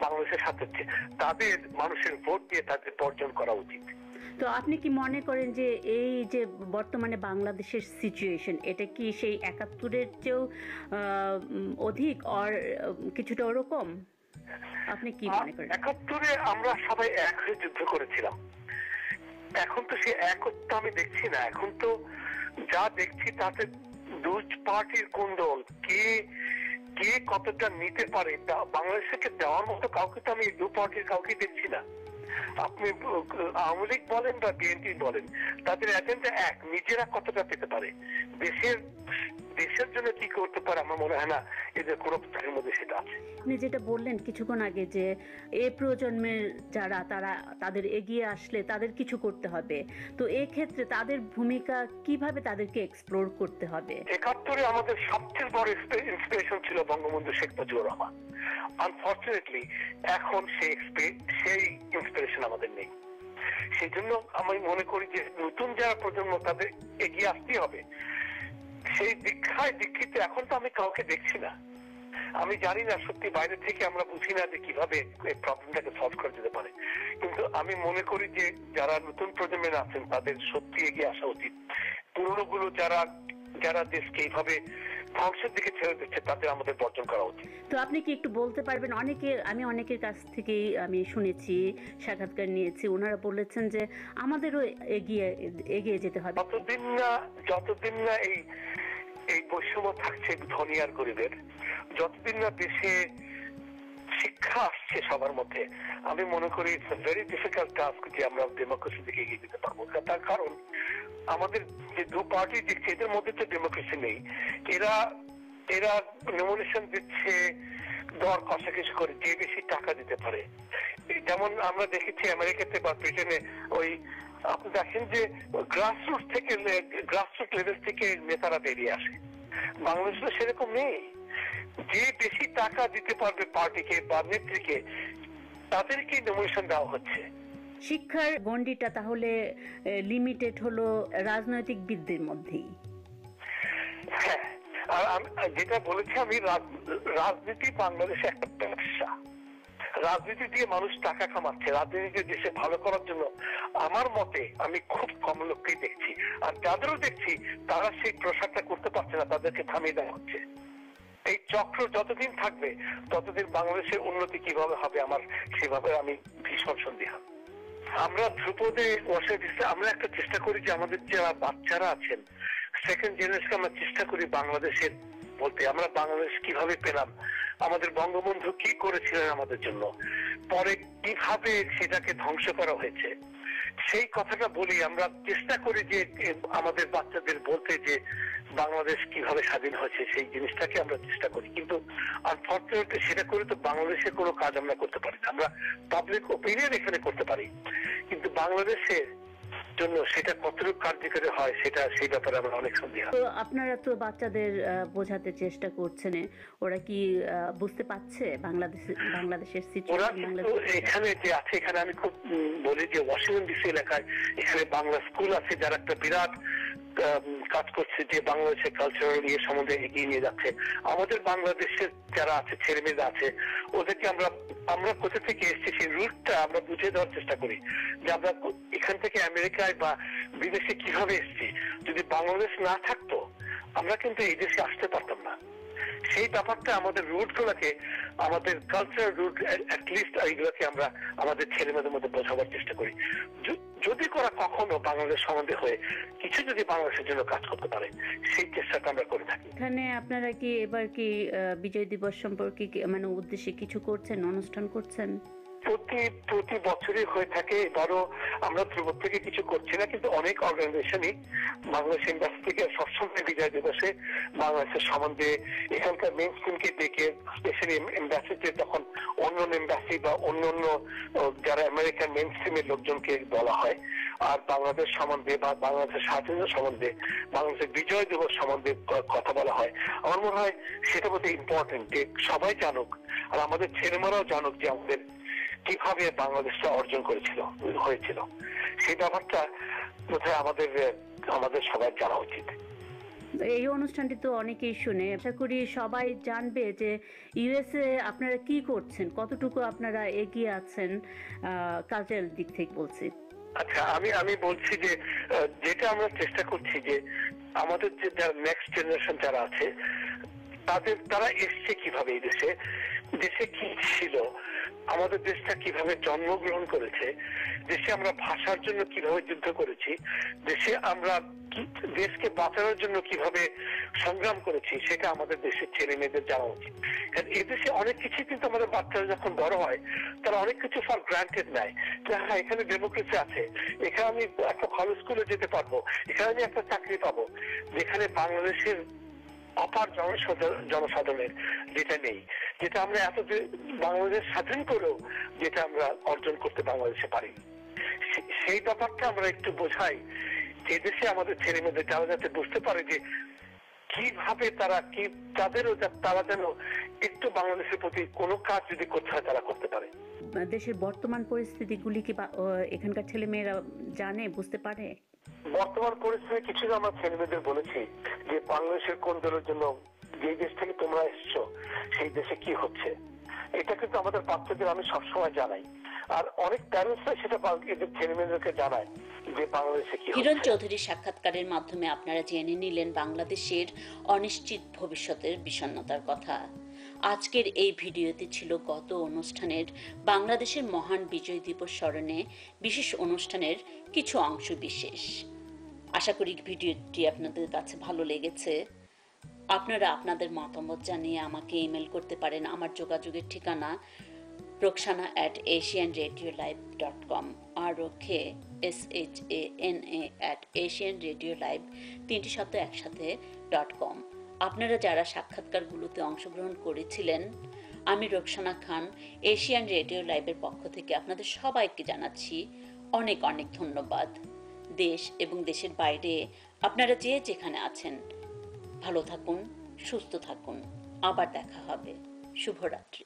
S15: বাংলাদেশের স্বার্থ হচ্ছে, তাদের মানুষের ভোট দিয়ে তাদের বর্জন করা উচিত।
S4: তো আপনি কি মনে করেন যে এই যে বর্তমানে বাংলাদেশের সিচুয়েশন, এটা কি সেই ৭১-এর চেয়েও অধিক আর কিছুটা ওরকম? আপনি কি মনে করেন?
S15: ৭১-এ আমরা সবাই এক হয়ে যুদ্ধ করেছিলাম, এখন তো সে একত্ব আমি দেখছি না। এখন তো যা দেখছি তাতে দুই পার্টির কোন্দল, কে কতটা নিতে পারে বাংলাদেশকে দেওয়ার মতো কাউকে তো আমি দু পার্টির কাউকে দেখছি না। আপনি আওয়ামী লীগ বলেন বা বিএনপি বলেন, তাদের এজেন্ডা এক, নিজেরা কতটা পেতে পারে, দেশের জন্য কি করতে পারে আমার মনে হয় না এদের কোনো প্রত্যেকের মধ্যে সেটা আছে।
S4: আপনি যেটা বললেন কিছুক্ষণ আগে যে এই প্রজন্মের যারা তাদের এগিয়ে আসলে তাদের কিছু করতে হবে, তো এই ক্ষেত্রে তাদের ভূমিকা কিভাবে তাদেরকে এক্সপ্লোর করতে হবে? ৭১-এ আমাদের সবচেয়ে বড় ইন্সপিরেশন ছিল বঙ্গবন্ধু শেখ মুজিবুর রহমান। আনফরচুনেটলি এখন সেই ইন্সপিরেশন আমাদের নেই। সেই জন্য আমি মনে করি যে নতুন যারা প্রজন্ম তাদের এগিয়ে আসতে হবে। সেই দীক্ষিত এখন তো আমি কাউকে দেখছি না। আমি জানি না, সত্যি বাইরে থেকে আমরা বুঝি না যে কিভাবে এই প্রবলেমটাকে সলভ করা যেতে পারে, কিন্তু আমি মনে করি যে যারা নতুন প্রজন্মের আছেন তাদের সত্যি এগিয়ে আসা উচিত। পুরনো গুলো যারা দেশকে এইভাবে ধ্বংসের দিকে ছেড়ে দিচ্ছে তাদের আমাদের বর্জন করা উচিত। তো আপনি কি একটু বলতে পারবেন, আমি অনেকের কাছ থেকেই আমি শুনেছি, সাক্ষাৎকার নিয়েছি, ওনারা বলেছেন যে আমাদেরও এগিয়ে যেতে হবে।
S15: যতদিন না এই বৈষম্য থাকছে ধনী আর গরিবের, যতদিন না দেশে শিক্ষা আসছে সবার মধ্যে, আমি মনে করি it's a very difficult task যে আমরা ডেমোক্রেসি দিকে এগিয়ে যেতে পারবো। তার কারণ আমাদের যে দু পার্টি দিচ্ছে এদের মধ্যে তো ডেমোক্রেসি নেই। এরা নমিনেশন দিচ্ছে দর কষাকষি করে, যে বেশি টাকা দিতে পারে। যেমন আমরা দেখেছি আমেরিকাতে বা ব্রিটেনে, আপনি দেখেন যে গ্রাসরুট লেভেল থেকে নেতারা বেরিয়ে আসে। বাংলাদেশে সেরকম নেই। যে বেশি টাকা দিতে পারবে পার্টিকে বা নেত্রীকে, তাদেরকে নমিনেশন দেওয়া হচ্ছে।
S4: শিক্ষার গণ্ডিটা তাহলে লিমিটেড হলো রাজনৈতিকবিদদের মধ্যেই।
S15: হ্যাঁ, আর যেটা বলেছি আমি, রাজনীতি বাংলাদেশে একটা ব্যবসা। রাজনীতি দিয়ে মানুষ টাকা কামাচ্ছে। রাজনীতি দেশে ভালো করার জন্য আমার মতে আমি খুব কম লোককেই দেখছি, আর যাদেরও দেখছি তারা সেই প্রসারটা করতে পারছে না, তাদেরকে থামিয়ে দেওয়া হচ্ছে। এই চক্র যতদিন থাকবে ততদিন বাংলাদেশের উন্নতি কিভাবে হবে আমার সেভাবে আমি ভীষণ সন্দেহ। আমরা ধ্রুপদে বসে দিচ্ছি, আমরা একটা চেষ্টা করি যে আমাদের যারা বাচ্চারা আছেন সেকেন্ড জেনারেশন, আমরা চেষ্টা করি বাংলাদেশের বলতে আমরা বাংলাদেশ কিভাবে পেলাম, আমাদের বঙ্গবন্ধু কি করেছিলেন আমাদের জন্য, পরে কিভাবে সেটাকে ধ্বংস করা হয়েছে সেই কথাটা বলি। আমরা চেষ্টা করি যে আমাদের বাচ্চাদের বলতে যে বাংলাদেশ কিভাবে স্বাধীন হয়েছে সেই জিনিসটাকে আমরা চেষ্টা করি, কিন্তু আনফরচুনেটলি সেটা করে তো বাংলাদেশের কোনো কাজ আমরা করতে পারি না। আমরা পাবলিক ওপিনিয়ন এখানে করতে পারি, কিন্তু বাংলাদেশের জন্য সেটা কতটুকু কার্যকরী হয় সেই ব্যাপারে আমরা অনেক সন্দেহ।
S4: তো আপনারা তো বাচ্চাদের বোঝাতে চেষ্টা করছেন, ওরা কি বুঝতে পারছে বাংলাদেশের সিচুয়েশন?
S15: এখানে যে আছে, এখানে আমি খুব বলি যে ওয়াশিংটন ডিসি এলাকায় এখানে বাংলা স্কুল আছে যারা একটা বিরাট কাজ করছে, যে বাংলাদেশের কালচারাল ইয়ে সম্বন্ধে এগিয়ে নিয়ে যাচ্ছে। আমাদের বাংলাদেশের যারা আছে ছেলে মেয়েরা আছে, ওদেরকে আমরা কোথা থেকে এসেছি সেই রুটটা আমরা বুঝে দেওয়ার চেষ্টা করি, যে আমরা এখান থেকে আমেরিকায় বা বিদেশে কিভাবে এসেছি। যদি বাংলাদেশ না থাকতো আমরা কিন্তু এই দেশে আসতে পারতাম না। সেই ব্যাপারটা আমাদের রুট গুলোকে, আমাদের কালচারাল রুট অ্যাটলিস্ট এইগুলোকে আমরা আমাদের ছেলে মেয়েদের মধ্যে বোঝাবার চেষ্টা করি। যদি করা কখনো বাংলাদেশ সম্বন্ধে হয়ে কিছু যদি বাংলাদেশের জন্য কাজ করতে পারে সেই চেষ্টাটা আমরা করে থাকি।
S4: এখানে আপনারা কি এবার কি বিজয় দিবস সম্পর্কে মানে উদ্দেশ্যে কিছু করছেন, অনুষ্ঠান করছেন?
S15: প্রতি বছরই হয়ে থাকে। এবারও আমরা ধ্রুব থেকে কিছু করছি না, কিন্তু অনেক অর্গানাইজেশনই বাংলাদেশ এম্বাসি থেকে সবসময় বিজয় দিবসে বাংলাদেশের সম্বন্ধে এখানকার মেইন স্ট্রিমকে ডেকে, স্পেশালি এম্বাসিতে তখন অন্য এম্বাসি বা অন্য যারা আমেরিকান মেইন স্ট্রিমের লোকজনকে বলা হয়, আর বাংলাদেশ সম্বন্ধে বা বাংলাদেশের স্বাধীনতা সম্বন্ধে, বাংলাদেশের বিজয় দিবস সম্বন্ধে কথা বলা হয়, আমার মনে হয় সেটা বোধহয় ইম্পর্টেন্ট যে সবাই জানুক, আর আমাদের ছেলেমেয়েরাও জানুক যে আমাদের কিভাবে বাংলাদেশটা অর্জন হয়েছিল। সেই ব্যাপারটা বোধহয় আমাদের সবাই জানা উচিত।
S4: এই অনুষ্ঠানটি তো অনেকেই শুনে, আশা করি সবাই জানবে যে ইউএসএ আপনারা কি করছেন, কতটুকু আপনারা এগিয়ে আছেন কালচারাল দিক থেকে বলছি।
S15: আচ্ছা, আমি বলছি যে যেটা আমরা চেষ্টা করছি যে আমাদের যে নেক্সট জেনারেশন যারা আছে তারা এসছে কিভাবে, এই দেশে কি ছিল, আমাদের দেশটা কিভাবে জন্মগ্রহণ করেছে, দেশে আমরা ভাষার জন্য কিভাবে যুদ্ধ করেছি, দেশে আমরা দেশকে বাঁচানোর জন্য কিভাবে সংগ্রাম করেছি, সেটা আমাদের দেশের ছেলে মেয়েদের জানা উচিত। কারণ এদেশে অনেক কিছু কিন্তু আমাদের বাচ্চারা যখন বড় হয় তারা অনেক কিছু ফর গ্রান্টেড নেয়, যে হ্যাঁ এখানে ডেমোক্রেসি আছে, এখানে আমি একটা ভালো স্কুলে যেতে পারবো, এখানে আমি একটা চাকরি পাবো, যেখানে বাংলাদেশের অপার জনসাধারণের যেটা নেই, যেটা আমরা বাংলাদেশ স্বাধীন করেও যেটা আমরা অর্জন করতে বাংলাদেশে পারি। সেই ব্যাপারটা আমরা একটু বোঝাই এদেশে আমাদের ছেলে মেয়েদের, যারা যাতে বুঝতে পারে যে কিভাবে তারা যেন একটু বাংলাদেশের প্রতি কোনো কাজ যদি করতে হয় তারা করতে পারে।
S4: দেশের বর্তমান পরিস্থিতিগুলি কি এখানকার ছেলে মেয়েরা জানে, বুঝতে পারে?
S15: বর্তমান পরিস্থিতি কিছু আমরা ছেলে মেয়েদের বলেছি যে বাংলাদেশের কোন দলের জন্য, যে দেশ থেকে তোমরা এসছো সেই দেশে কি হচ্ছে, এটা কিন্তু আমাদের বাচ্চাদের আমি সবসময় জানাই, আর অনেক প্যারেন্টসরা সেটা এদের ছেলে মেয়েদেরকে জানায় যে বাংলাদেশে কি হচ্ছে।
S1: হিরণ চৌধুরীর সাক্ষাৎকারের মাধ্যমে আপনারা জেনে নিলেন বাংলাদেশের অনিশ্চিত ভবিষ্যতের বিষণ্ণতার কথা। আজকের এই ভিডিওতে ছিল গত অনুষ্ঠানের বাংলাদেশের মহান বিজয় দিবস স্মরণে বিশেষ অনুষ্ঠানের কিছু অংশ বিশেষ। আশা করি ভিডিওটি আপনাদের কাছে ভালো লেগেছে। আপনারা আপনাদের মতামত জানিয়ে আমাকে ইমেল করতে পারেন। আমার যোগাযোগের ঠিকানা roxana@asianradiolive.com, roxana@asianradiolive.com। আপনারা যারা সাক্ষাৎকারগুলোতে অংশগ্রহণ করেছিলেন, আমি রোকসানা খান এশিয়ান রেডিও লাইভের পক্ষ থেকে আপনাদের সবাইকে জানাচ্ছি অনেক অনেক ধন্যবাদ। দেশ এবং দেশের বাইরে আপনারা যে যেখানে আছেন ভালো থাকুন, সুস্থ থাকুন। আবার দেখা হবে। শুভরাত্রি।